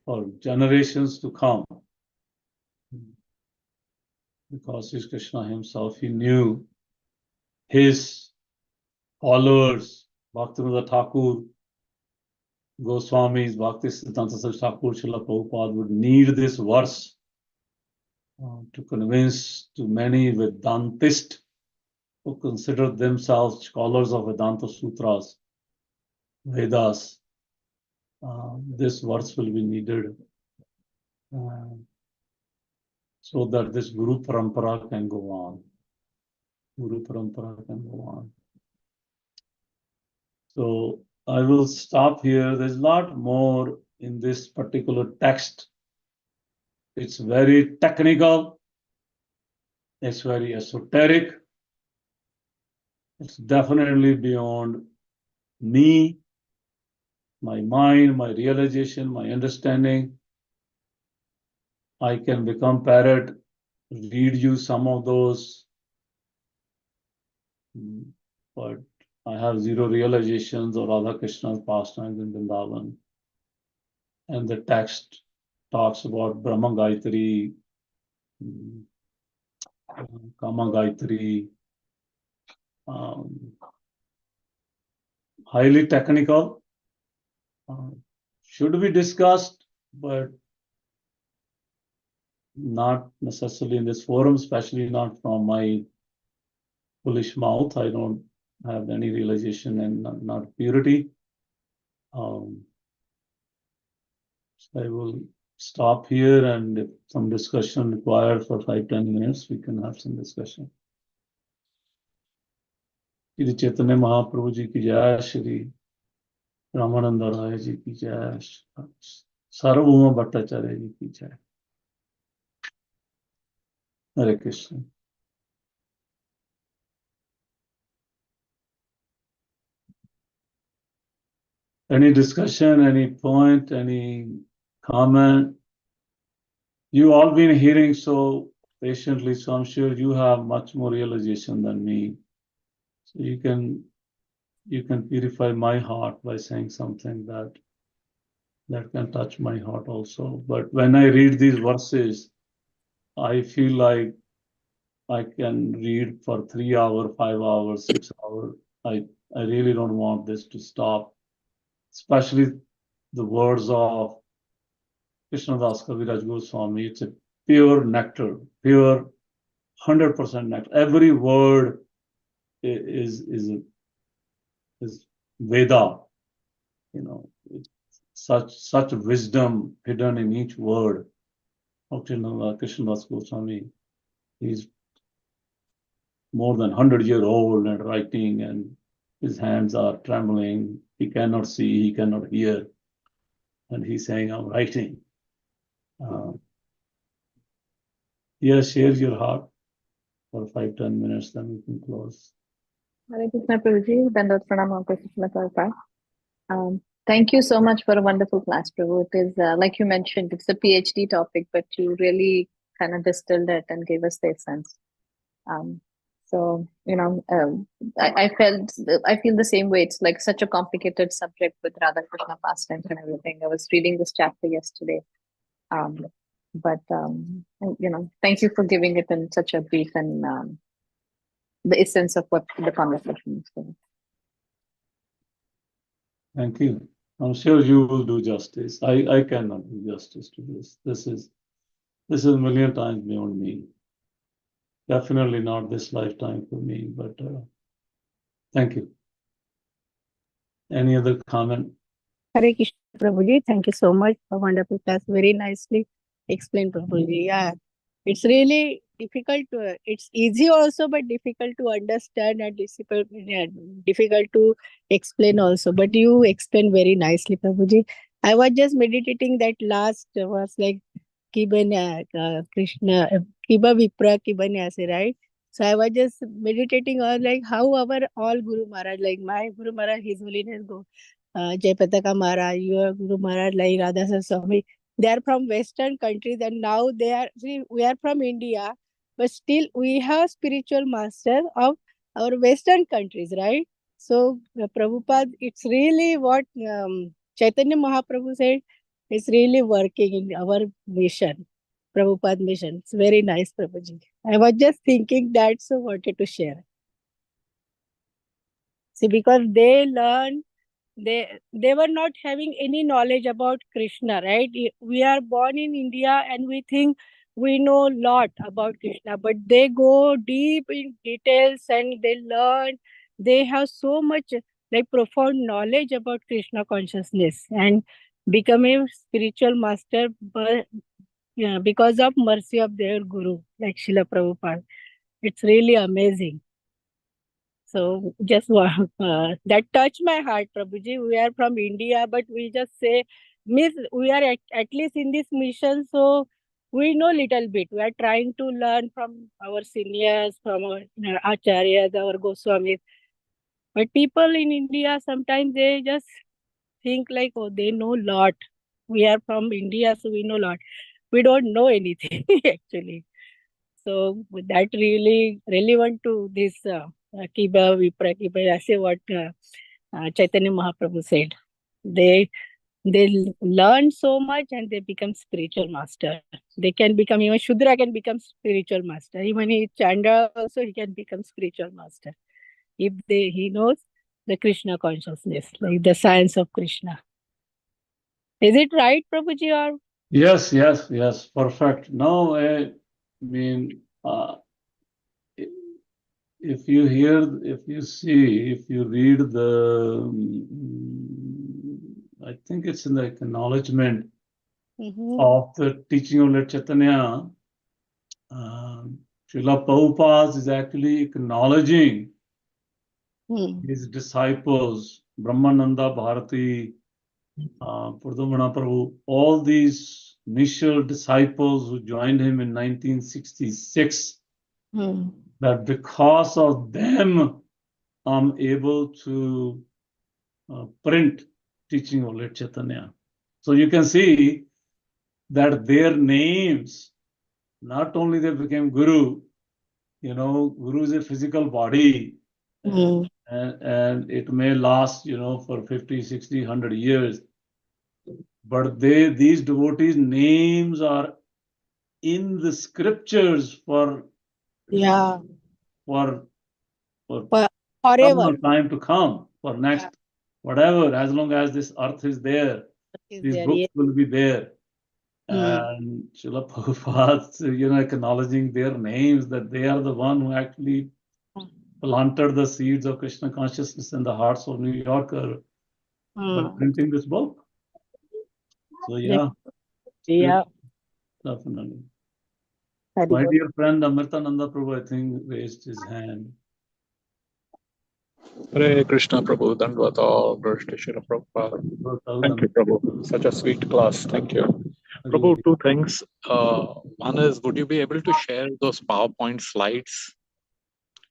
for generations to come. Because Sri Krishna himself, he knew his followers, Bhaktivinoda Thakur, Goswamis, Bhakti Siddhanta Saraswati Thakur, Srila Prabhupada would need this verse to convince to many Vedantists who consider themselves scholars of Vedanta Sutras, Vedas. This verse will be needed so that this Guru Parampara can go on. Guru Parampara can go on. So I will stop here. There's a lot more in this particular text. It's very technical. It's very esoteric. It's definitely beyond me, my mind, my realization, my understanding. I can become parrot, read you some of those, but I have zero realizations of Radha Krishna's pastimes in Vrindavan. And the text talks about Brahma Gayatri, Kama Gayatri, highly technical, should be discussed, but not necessarily in this forum, especially not from my foolish mouth. I don't have any realization and not purity. I will stop here, and if some discussion required for 5-10 minutes, we can have some discussion. Shri Chaitanya Mahaprabhu ji की जय, श्री रामानंद राय जी की जय, सार्वभौम भट्टाचार्य जी की जय. Hare Krishna. Any discussion, any point, any comment? You all been hearing so patiently, so I'm sure you have much more realization than me. So you can purify my heart by saying something that can touch my heart also. But when I read these verses, I feel like I can read for 3 hours, 5 hours, 6 hours. I really don't want this to stop, especially the words of Krishnadas Kaviraj Goswami. It's a pure nectar, pure 100% nectar. Every word is Veda, you know, such wisdom hidden in each word of Krishnadas Goswami. He's more than 100-year old and writing, and his hands are trembling. He cannot see, he cannot hear, and he's saying, I'm writing. Yes, share your heart for 5-10 minutes, then we can close. Hare Krishna Prabhuji, Dandot Pranam Krishna Prabhupada. Thank you so much for a wonderful class, Prabhu. It is, like you mentioned, it's a PhD topic, but you really kind of distilled it and gave us the essence. So, you know, I feel the same way. It's like such a complicated subject with Radha Krishna pastimes and everything. I was reading this chapter yesterday. But, you know, thank you for giving it in such a brief and the essence of what the conversation is. So. Thank you. I'm sure you will do justice. I cannot do justice to this. This is a million times beyond me. Definitely not this lifetime for me, but thank you. Any other comment? Hare Krishna Prabhuji, thank you so much for wonderful class. Very nicely explained, Prabhuji. Yeah, it's really difficult to. It's easy also, but difficult to understand and difficult to explain also. But you explained very nicely, Prabhuji. I was just meditating that last was like Kibanya Krishna Kiba Vipra Kibanyase, right? So I was just meditating on like how our all Guru Maharaj, like my Guru Maharaj, His Holiness Go. Jayapataka Maharaj, your Guru Maharaj, like Radha Swami, they are from Western countries, and now we are from India, but still we have spiritual masters of our Western countries, right? So Prabhupada, it's really what Chaitanya Mahaprabhu said, it's really working in our mission, Prabhupada mission. It's very nice, Prabhuji. I was just thinking that, so wanted to share. See, because they learn, they were not having any knowledge about Krishna, right? We are born in India and we think we know a lot about Krishna, but they go deep in details and they learn. They have so much like profound knowledge about Krishna consciousness and become a spiritual master, but yeah, because of mercy of their guru, like Srila Prabhupada. It's really amazing. So just that touched my heart, Prabhuji. We are from India, but we just say, Miss, we are at least in this mission, so we know little bit. We are trying to learn from our seniors, from our acharyas, our Goswamis. But people in India, sometimes they just think like, oh, they know lot. We are from India, so we know lot. We don't know anything actually. So that really relevant to this Kiba Vipra Kiba. I say what Chaitanya Mahaprabhu said. They learn so much and they become spiritual master. They can become, even Shudra can become spiritual master. Even Chandra also, he can become spiritual master if he knows the Krishna consciousness, like the science of Krishna. Is it right, Prabhuji? Or Yes, perfect. No, I mean, if you read the, I think it's in the acknowledgement of the teaching of Lord Chaitanya, Srila Prabhupada is actually acknowledging his disciples, Brahmananda Bharati, Purdamana Prabhu, all these initial disciples who joined him in 1966, that because of them, I'm able to print teaching of Lord Chaitanya. So you can see that their names, not only they became Guru, Guru is a physical body, and it may last, for 50, 60, 100 years. But these devotees' names are in the scriptures for forever. some more time to come, for next whatever, as long as this earth is there, these books will be there. And Srila Prabhupada, acknowledging their names, that they are the one who actually planted the seeds of Krishna consciousness in the hearts of New Yorker by printing this book. So yeah, definitely. My dear friend Amritananda Prabhu, I think, raised his hand. Hare Krishna Prabhu, Dandavata, Shri Prabhupada. Thank you, Prabhu. Such a sweet class. Thank you. Prabhu, two things. One is, would you be able to share those PowerPoint slides?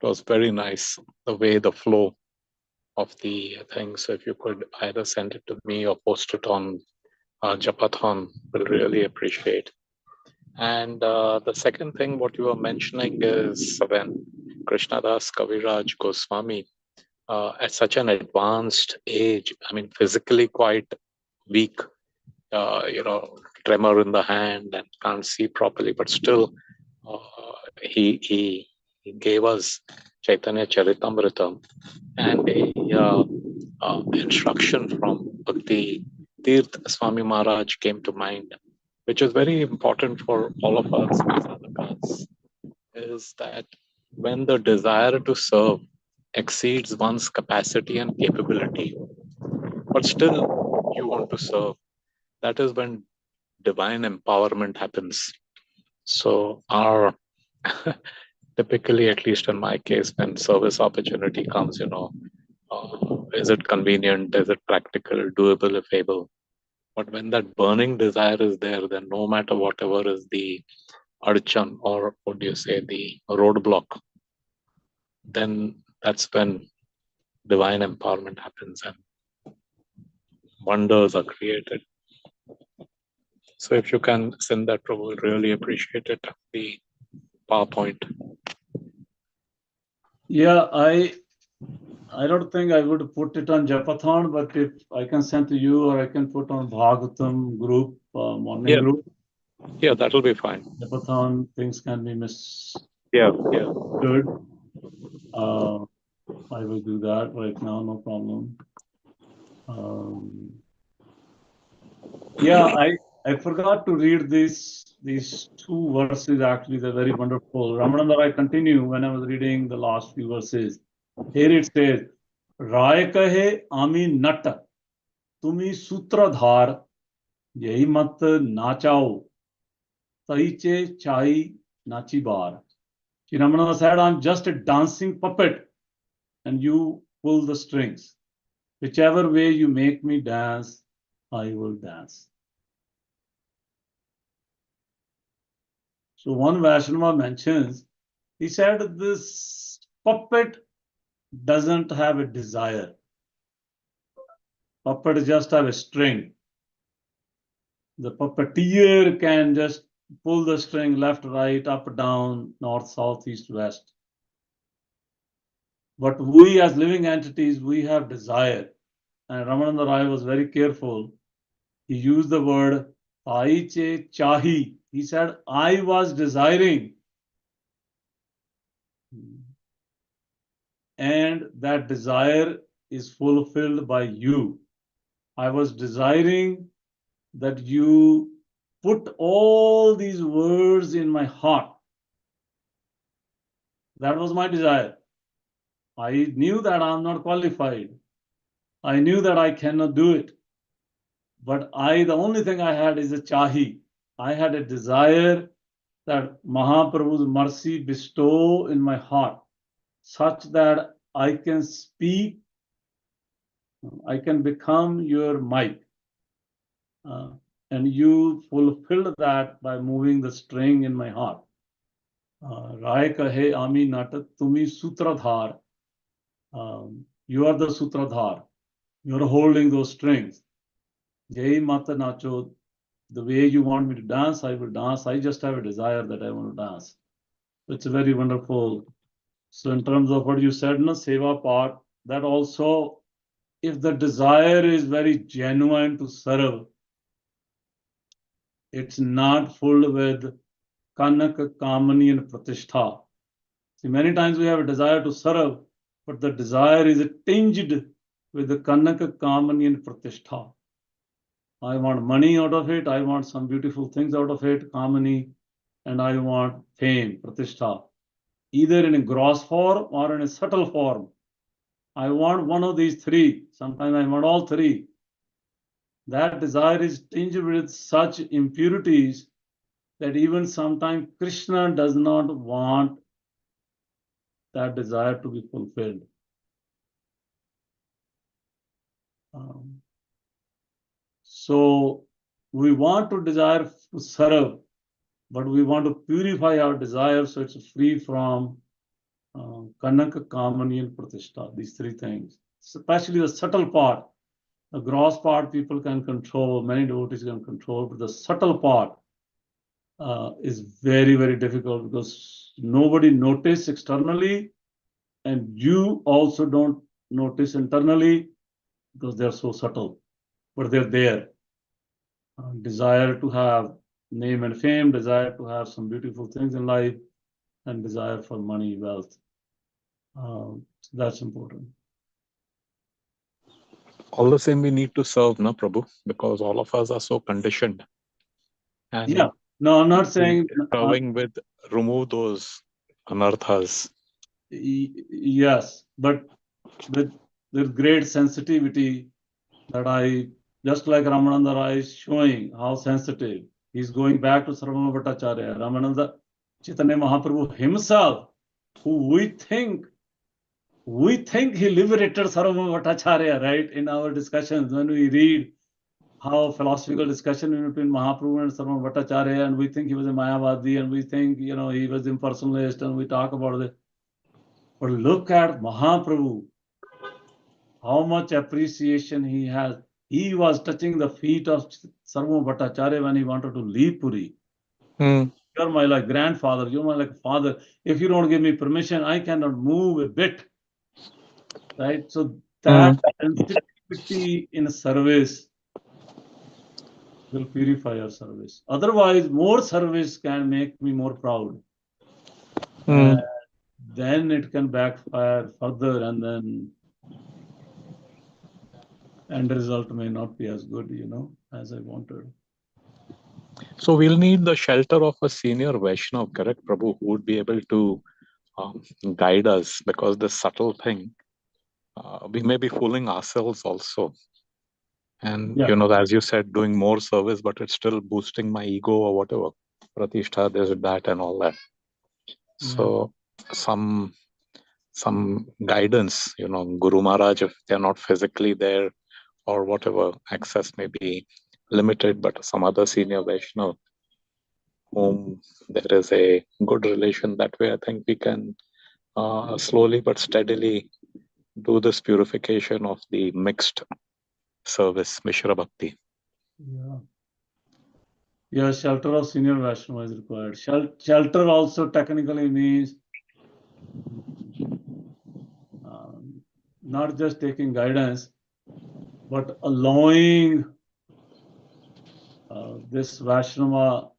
It was very nice, the way, the flow of the thing. So if you could either send it to me or post it on Japathon, we'll really appreciate. And the second thing, what you were mentioning is when Krishnadas Kaviraj Goswami, at such an advanced age, I mean, physically quite weak, tremor in the hand and can't see properly, but still he gave us Chaitanya Charitamrita and a instruction from Bhakti Tirth Swami Maharaj came to mind, which is very important for all of us sadhakas, is that when the desire to serve exceeds one's capacity and capability, but still you want to serve, that is when divine empowerment happens. So our typically, at least in my case, when service opportunity comes, is it convenient, is it practical, doable if able? But when that burning desire is there, then no matter whatever is the archan, or what do you say, the roadblock, then that's when divine empowerment happens and wonders are created. So if you can send that, Prabhu, we'll really appreciate it. The PowerPoint. Yeah, I don't think I would put it on Japathon, but if I can send to you, or I can put on Bhagavatam group, morning group. Yeah, that'll be fine. Japathon, things can be misunderstood. Yeah. Good. I will do that right now, no problem. Yeah, I forgot to read these two verses. Actually, they're very wonderful. Ramananda, I continue when I was reading the last few verses. Here it says, Rai kahe ami nat, tumi sutradhar, yehi mat nachao, taiche chai nachi bar. Shri Ramananda said, I'm just a dancing puppet and you pull the strings. Whichever way you make me dance, I will dance. So one Vaishnava mentions, he said this puppet doesn't have a desire. Puppet just have a string. The puppeteer can just pull the string left, right, up, down, north, south, east, west. But we as living entities, we have desire. And Ramananda Rai was very careful. He used the word Aiche Chahi. He said, I was desiring. And that desire is fulfilled by you. I was desiring that you put all these words in my heart. That was my desire. I knew that I'm not qualified. I knew that I cannot do it. But the only thing I had is a chahi. I had a desire that Mahaprabhu's mercy bestow in my heart, such that I can speak, I can become your mic. And you fulfilled that by moving the string in my heart. Rai kahe ami natat tumi sutradhar. You are the sutradhar. You're holding those strings. Jai mata nacho. The way you want me to dance, I will dance. I just have a desire that I want to dance. It's very wonderful. So in terms of what you said, no, seva part, that also, if the desire is very genuine to serve, it's not full with kanak, kamani, and pratishtha. See, many times we have a desire to serve, but the desire is tinged with the kanak, kamani, and pratishtha. I want money out of it. I want some beautiful things out of it, kamani, and I want fame, pratishtha, either in a gross form or in a subtle form. I want one of these three. Sometimes I want all three. That desire is tinged with such impurities that even sometimes Krishna does not want that desire to be fulfilled. So we want to desire to serve, but we want to purify our desire so it's free from Kanak, Kamani, and Pratishtha, these three things, especially the subtle part. The gross part people can control, many devotees can control, but the subtle part is very, very difficult because nobody notices externally, and you also don't notice internally because they're so subtle, but they're there. Desire to have name and fame, desire to have some beautiful things in life, and desire for money, wealth. So that's important. All the same, we need to serve, no, Prabhu, because all of us are so conditioned. And yeah, no, I'm not saying serving with remove those anarthas. Yes, but with great sensitivity that I, just like Ramananda Rai is showing how sensitive. He's going back to Sarvabhauma Bhattacharya. Ramananda Chaitanya Mahaprabhu himself, who we think he liberated Sarvabhauma Bhattacharya, right? In our discussions, when we read how philosophical discussion between Mahaprabhu and Sarvabhauma Bhattacharya, and we think he was a Mayavadi, and we think, he was impersonalist, and we talk about it. But look at Mahaprabhu, how much appreciation he has. He was touching the feet of Sarvabhauma Bhattacharya when he wanted to leave Puri. You're my like grandfather, you're my like father. If you don't give me permission, I cannot move a bit. Right? So that sensitivity in service will purify your service. Otherwise, more service can make me more proud. And then it can backfire further, and then end result may not be as good, as I wanted. So we'll need the shelter of a senior Vaishnav, correct, Prabhu, who would be able to guide us, because the subtle thing, we may be fooling ourselves also. And, as you said, doing more service, but it's still boosting my ego or whatever. Pratishtha, this, that, and all that. So some guidance, Guru Maharaj, if they're not physically there or whatever, access may be limited, but some other senior Vaishnav whom there is a good relation, that way I think we can slowly but steadily do this purification of the mixed service, Mishra Bhakti. Yeah, shelter of senior Vaishnava is required. Shelter also technically means not just taking guidance, but allowing this Vaishnava,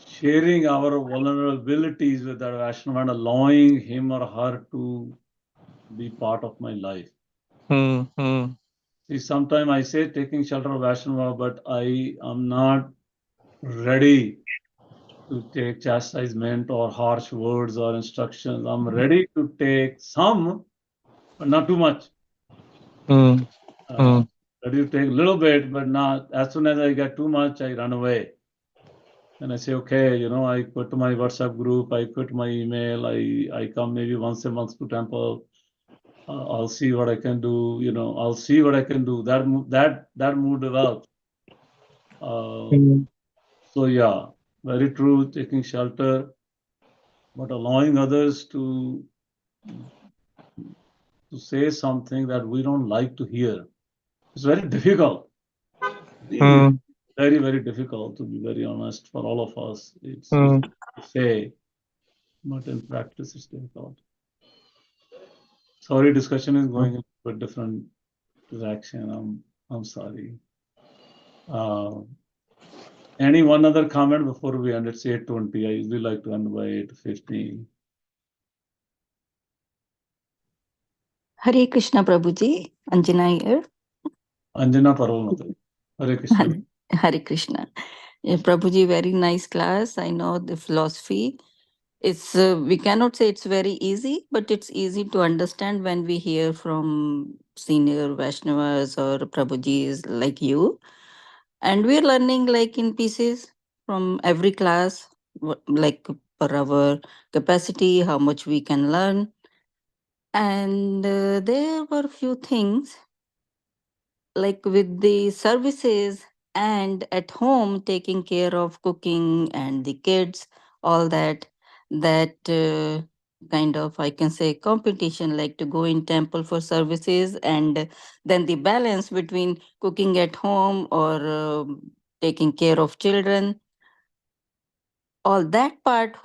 sharing our vulnerabilities with that Vaishnava and allowing him or her to be part of my life. See, sometimes I say taking shelter of Vaishnava, but I am not ready to take chastisement or harsh words or instructions. I'm ready to take some, but not too much. Mm. Mm. Ready to take a little bit, but not as soon as I get too much, I run away. And I say, okay, you know, I quit my WhatsApp group, I quit my email, I come maybe once a month to temple. I'll see what I can do, you know, I'll see what I can do. That mood develops. Mm. So yeah, very true, taking shelter, but allowing others to say something that we don't like to hear. It's very difficult. Really, very, very difficult, to be very honest, for all of us. It's easy to say, but in practice, it's difficult. Sorry, discussion is going in a different direction. I'm sorry. Any one other comment before we end? It's 8:20. I usually like to end by 8:15. Hare Krishna Prabhuji, Anjana here. Anjana Parvamata. Hare Krishna. Hare Krishna. Yeah, Prabhuji, very nice class. I know the philosophy. It's we cannot say it's very easy, but it's easy to understand when we hear from senior Vaishnavas or Prabhujis like you. And we're learning like in pieces from every class, like per our capacity, how much we can learn. And there were few things like with the services and at home taking care of cooking and the kids, all that kind of, I can say, competition, like to go in temple for services, and then the balance between cooking at home or taking care of children, all that part.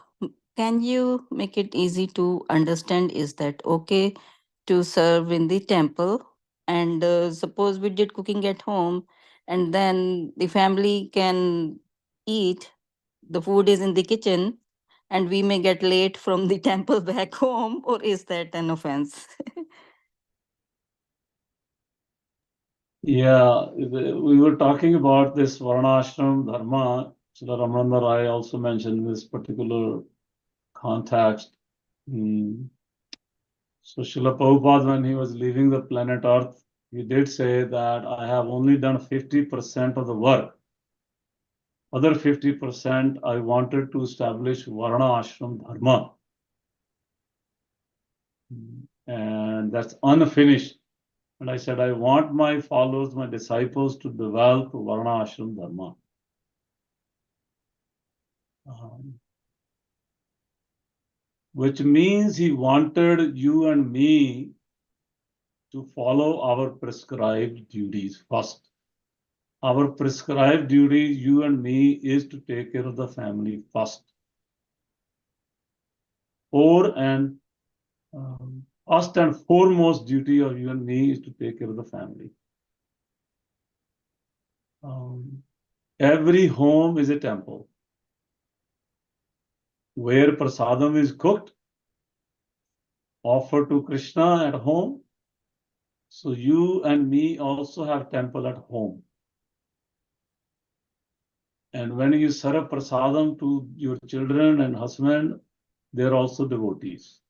Can you make it easy to understand? Is that okay to serve in the temple? And suppose we did cooking at home, and then the family can eat, the food is in the kitchen, and we may get late from the temple back home, or is that an offense? Yeah, we were talking about this Varnashram Dharma. Srila Ramananda Rai also mentioned this particular context. So Srila Prabhupada, when he was leaving the planet Earth, he did say that I have only done 50% of the work. Other 50%, I wanted to establish Varna Ashram Dharma. And that's unfinished. And I said, I want my followers, my disciples to develop Varna Ashram Dharma. Which means he wanted you and me to follow our prescribed duties first. Our prescribed duty, you and me, is to take care of the family first. First and foremost duty of you and me is to take care of the family. Every home is a temple. Where prasadam is cooked, offered to Krishna at home, so you and me also have temple at home. And when you serve prasadam to your children and husband, they're also devotees.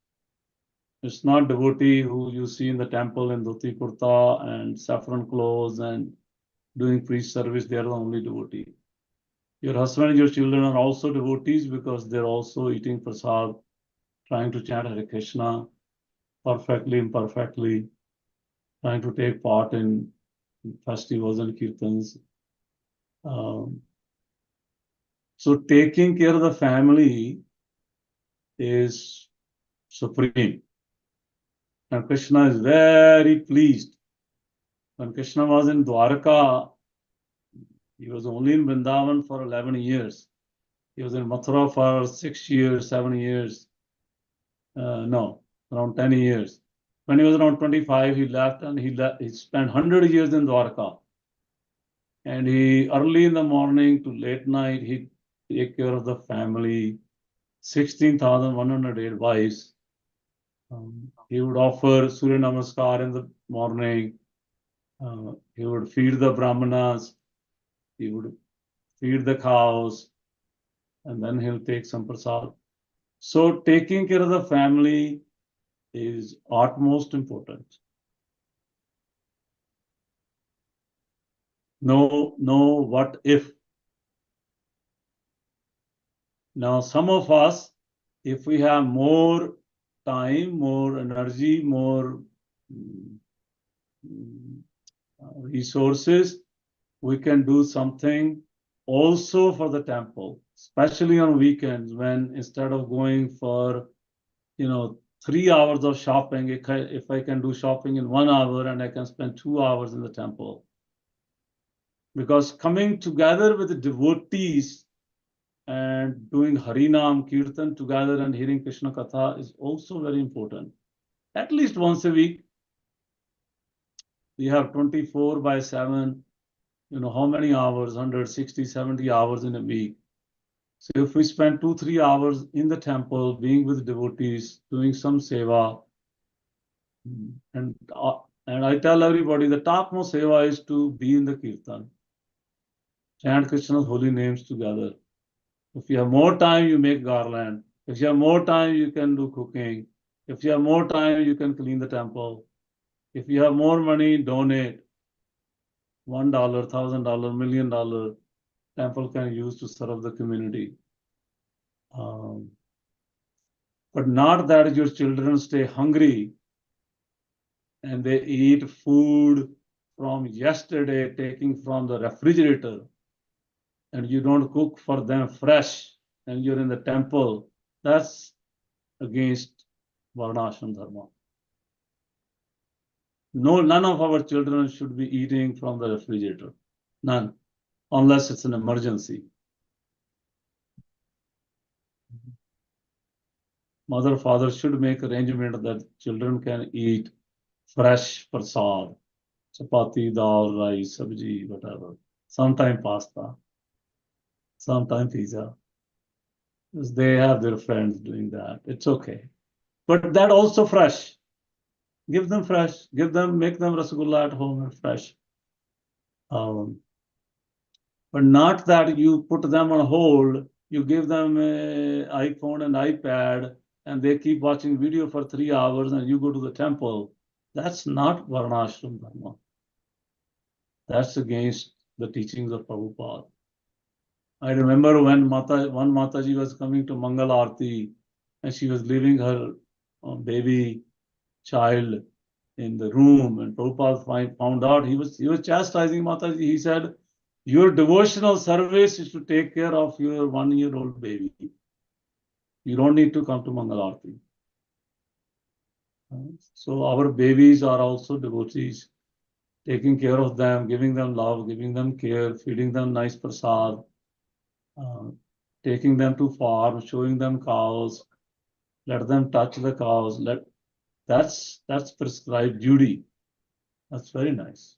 It's not devotee who you see in the temple in dhoti kurta and saffron clothes and doing priest service. They are the only devotee. Your husband and your children are also devotees because they're also eating prasad, trying to chant Hare Krishna perfectly, imperfectly, trying to take part in festivals and kirtans. So taking care of the family is supreme. And Krishna is very pleased. When Krishna was in Dwarka, he was only in Vrindavan for 11 years. He was in Mathura for 6 years, 7 years. No, around 10 years. When he was around 25, he left and he spent 100 years in Dwarka. And he, early in the morning to late night, he take care of the family, 16,108 wives. He would offer Surya Namaskar in the morning. He would feed the Brahmanas. He would feed the cows. And then he'll take some prasad. So taking care of the family is utmost important. No what if. Now, some of us, if we have more time, more energy, more resources, we can do something also for the temple, especially on weekends when instead of going for, 3 hours of shopping, if I can do shopping in 1 hour and I can spend 2 hours in the temple. Because coming together with the devotees and doing Harinam Kirtan together and hearing Krishna Katha is also very important. At least once a week. We have 24/7, how many hours? 160, 70 hours in a week. So if we spend 2-3 hours in the temple, being with devotees, doing some seva, and I tell everybody the topmost seva is to be in the kirtan, chant Krishna's holy names together. If you have more time, you make garland. If you have more time, you can do cooking. If you have more time, you can clean the temple. If you have more money, donate. $1, $1,000, $1 million temple can use to serve the community. But not that your children stay hungry and they eat food from yesterday, taking from the refrigerator, and you don't cook for them fresh, and you're in the temple. That's against Varnashram Dharma. No, none of our children should be eating from the refrigerator. None, unless it's an emergency. Mother, father should make arrangement that children can eat fresh prasad, chapati, dal, rice, sabji, whatever. Sometime pasta, sometime pizza. Because they have their friends doing that. It's okay. But that also fresh. Give them fresh. Make them rasgulla at home and fresh. But not that you put them on hold, you give them an iPhone and iPad, and they keep watching video for 3 hours and you go to the temple. That's not Varnashram Dharma. That's against the teachings of Prabhupada. I remember when one Mataji was coming to Mangal Aarti and she was leaving her baby child in the room, and Prabhupada found out, he was chastising Mataji. He said, your devotional service is to take care of your 1-year-old baby. You don't need to come to Mangal Aarti. So our babies are also devotees, taking care of them, giving them love, giving them care, feeding them nice prasad, taking them to farm, showing them cows, let them touch the cows. That's prescribed duty. That's very nice.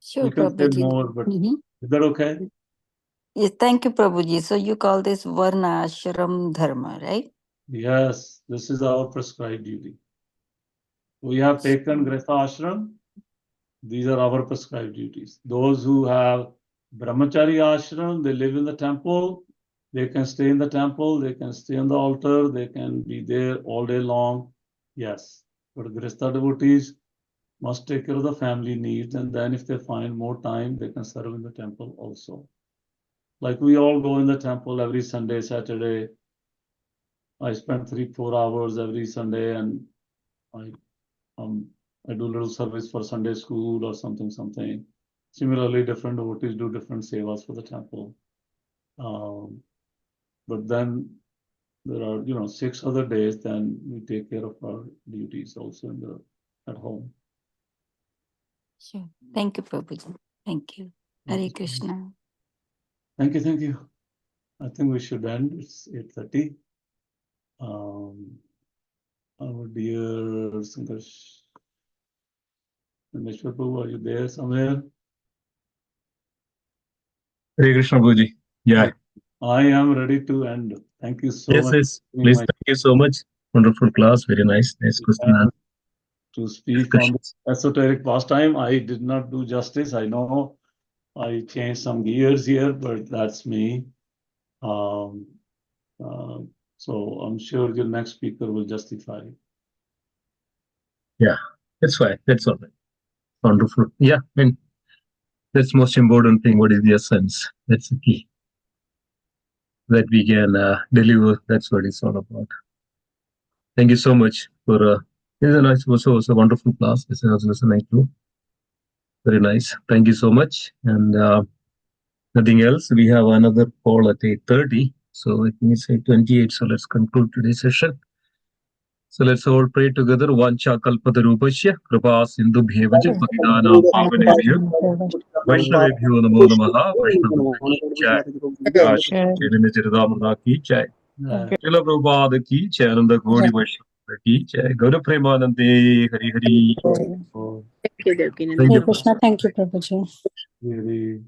Sure, You can say Prabhuji. more, but is that okay? Yes, thank you, Prabhuji. So you call this Varnashram Dharma, right? Yes, this is our prescribed duty. We have taken Grihastha Ashram. These are our prescribed duties. Those who have Brahmachari Ashram, they live in the temple. They can stay in the temple. They can stay on the altar. They can be there all day long. Yes, but Grihastha devotees must take care of the family needs, and then if they find more time, they can serve in the temple also. Like we all go in the temple every Sunday, Saturday. I spend 3-4 hours every Sunday, and I do little service for Sunday school or something. Similarly, different devotees do different sevas for the temple. But then there are, 6 other days, then we take care of our duties also at home. Sure. Thank you, Prabhuji. Thank you. Hare Krishna. Thank you. I think we should end. It's 8:30. Our dear Sankash Prabhu, are you there somewhere? Hare Krishna, Prabhuji. Yeah. I am ready to end. Thank you so much. Yes. Please, thank you so much. Wonderful class. Very nice. Nice question. To speak on the esoteric pastime, I did not do justice. I know I changed some gears here, but that's me. So I'm sure your next speaker will justify. Yeah, that's fine. That's all right. Wonderful. Yeah, I mean, that's most important thing. What is the essence? That's the key that we can deliver. That's what it's all about. Thank you so much for. It's a nice, also a wonderful class. This was listening to. Very nice. Thank you so much. And nothing else. We have another call at 8:30. So it means 8:28. So let's conclude today's session. So let's all pray together. Vancha kalpatarupasya kripa sindhu bhevaja patidana pavanebhyo Vaishnavebhyo namo namaha Vaishnavabhyo ki jai. Chaitanya Charitamrita ki jai. Srila Prabhupada ki jai. Ananda Gauri Vaishnava ki jai. Gaura Premanande Hari Hari. Oh, Thank you, Devakinandan. Thank you. Krishna, thank you, Prabhuji. really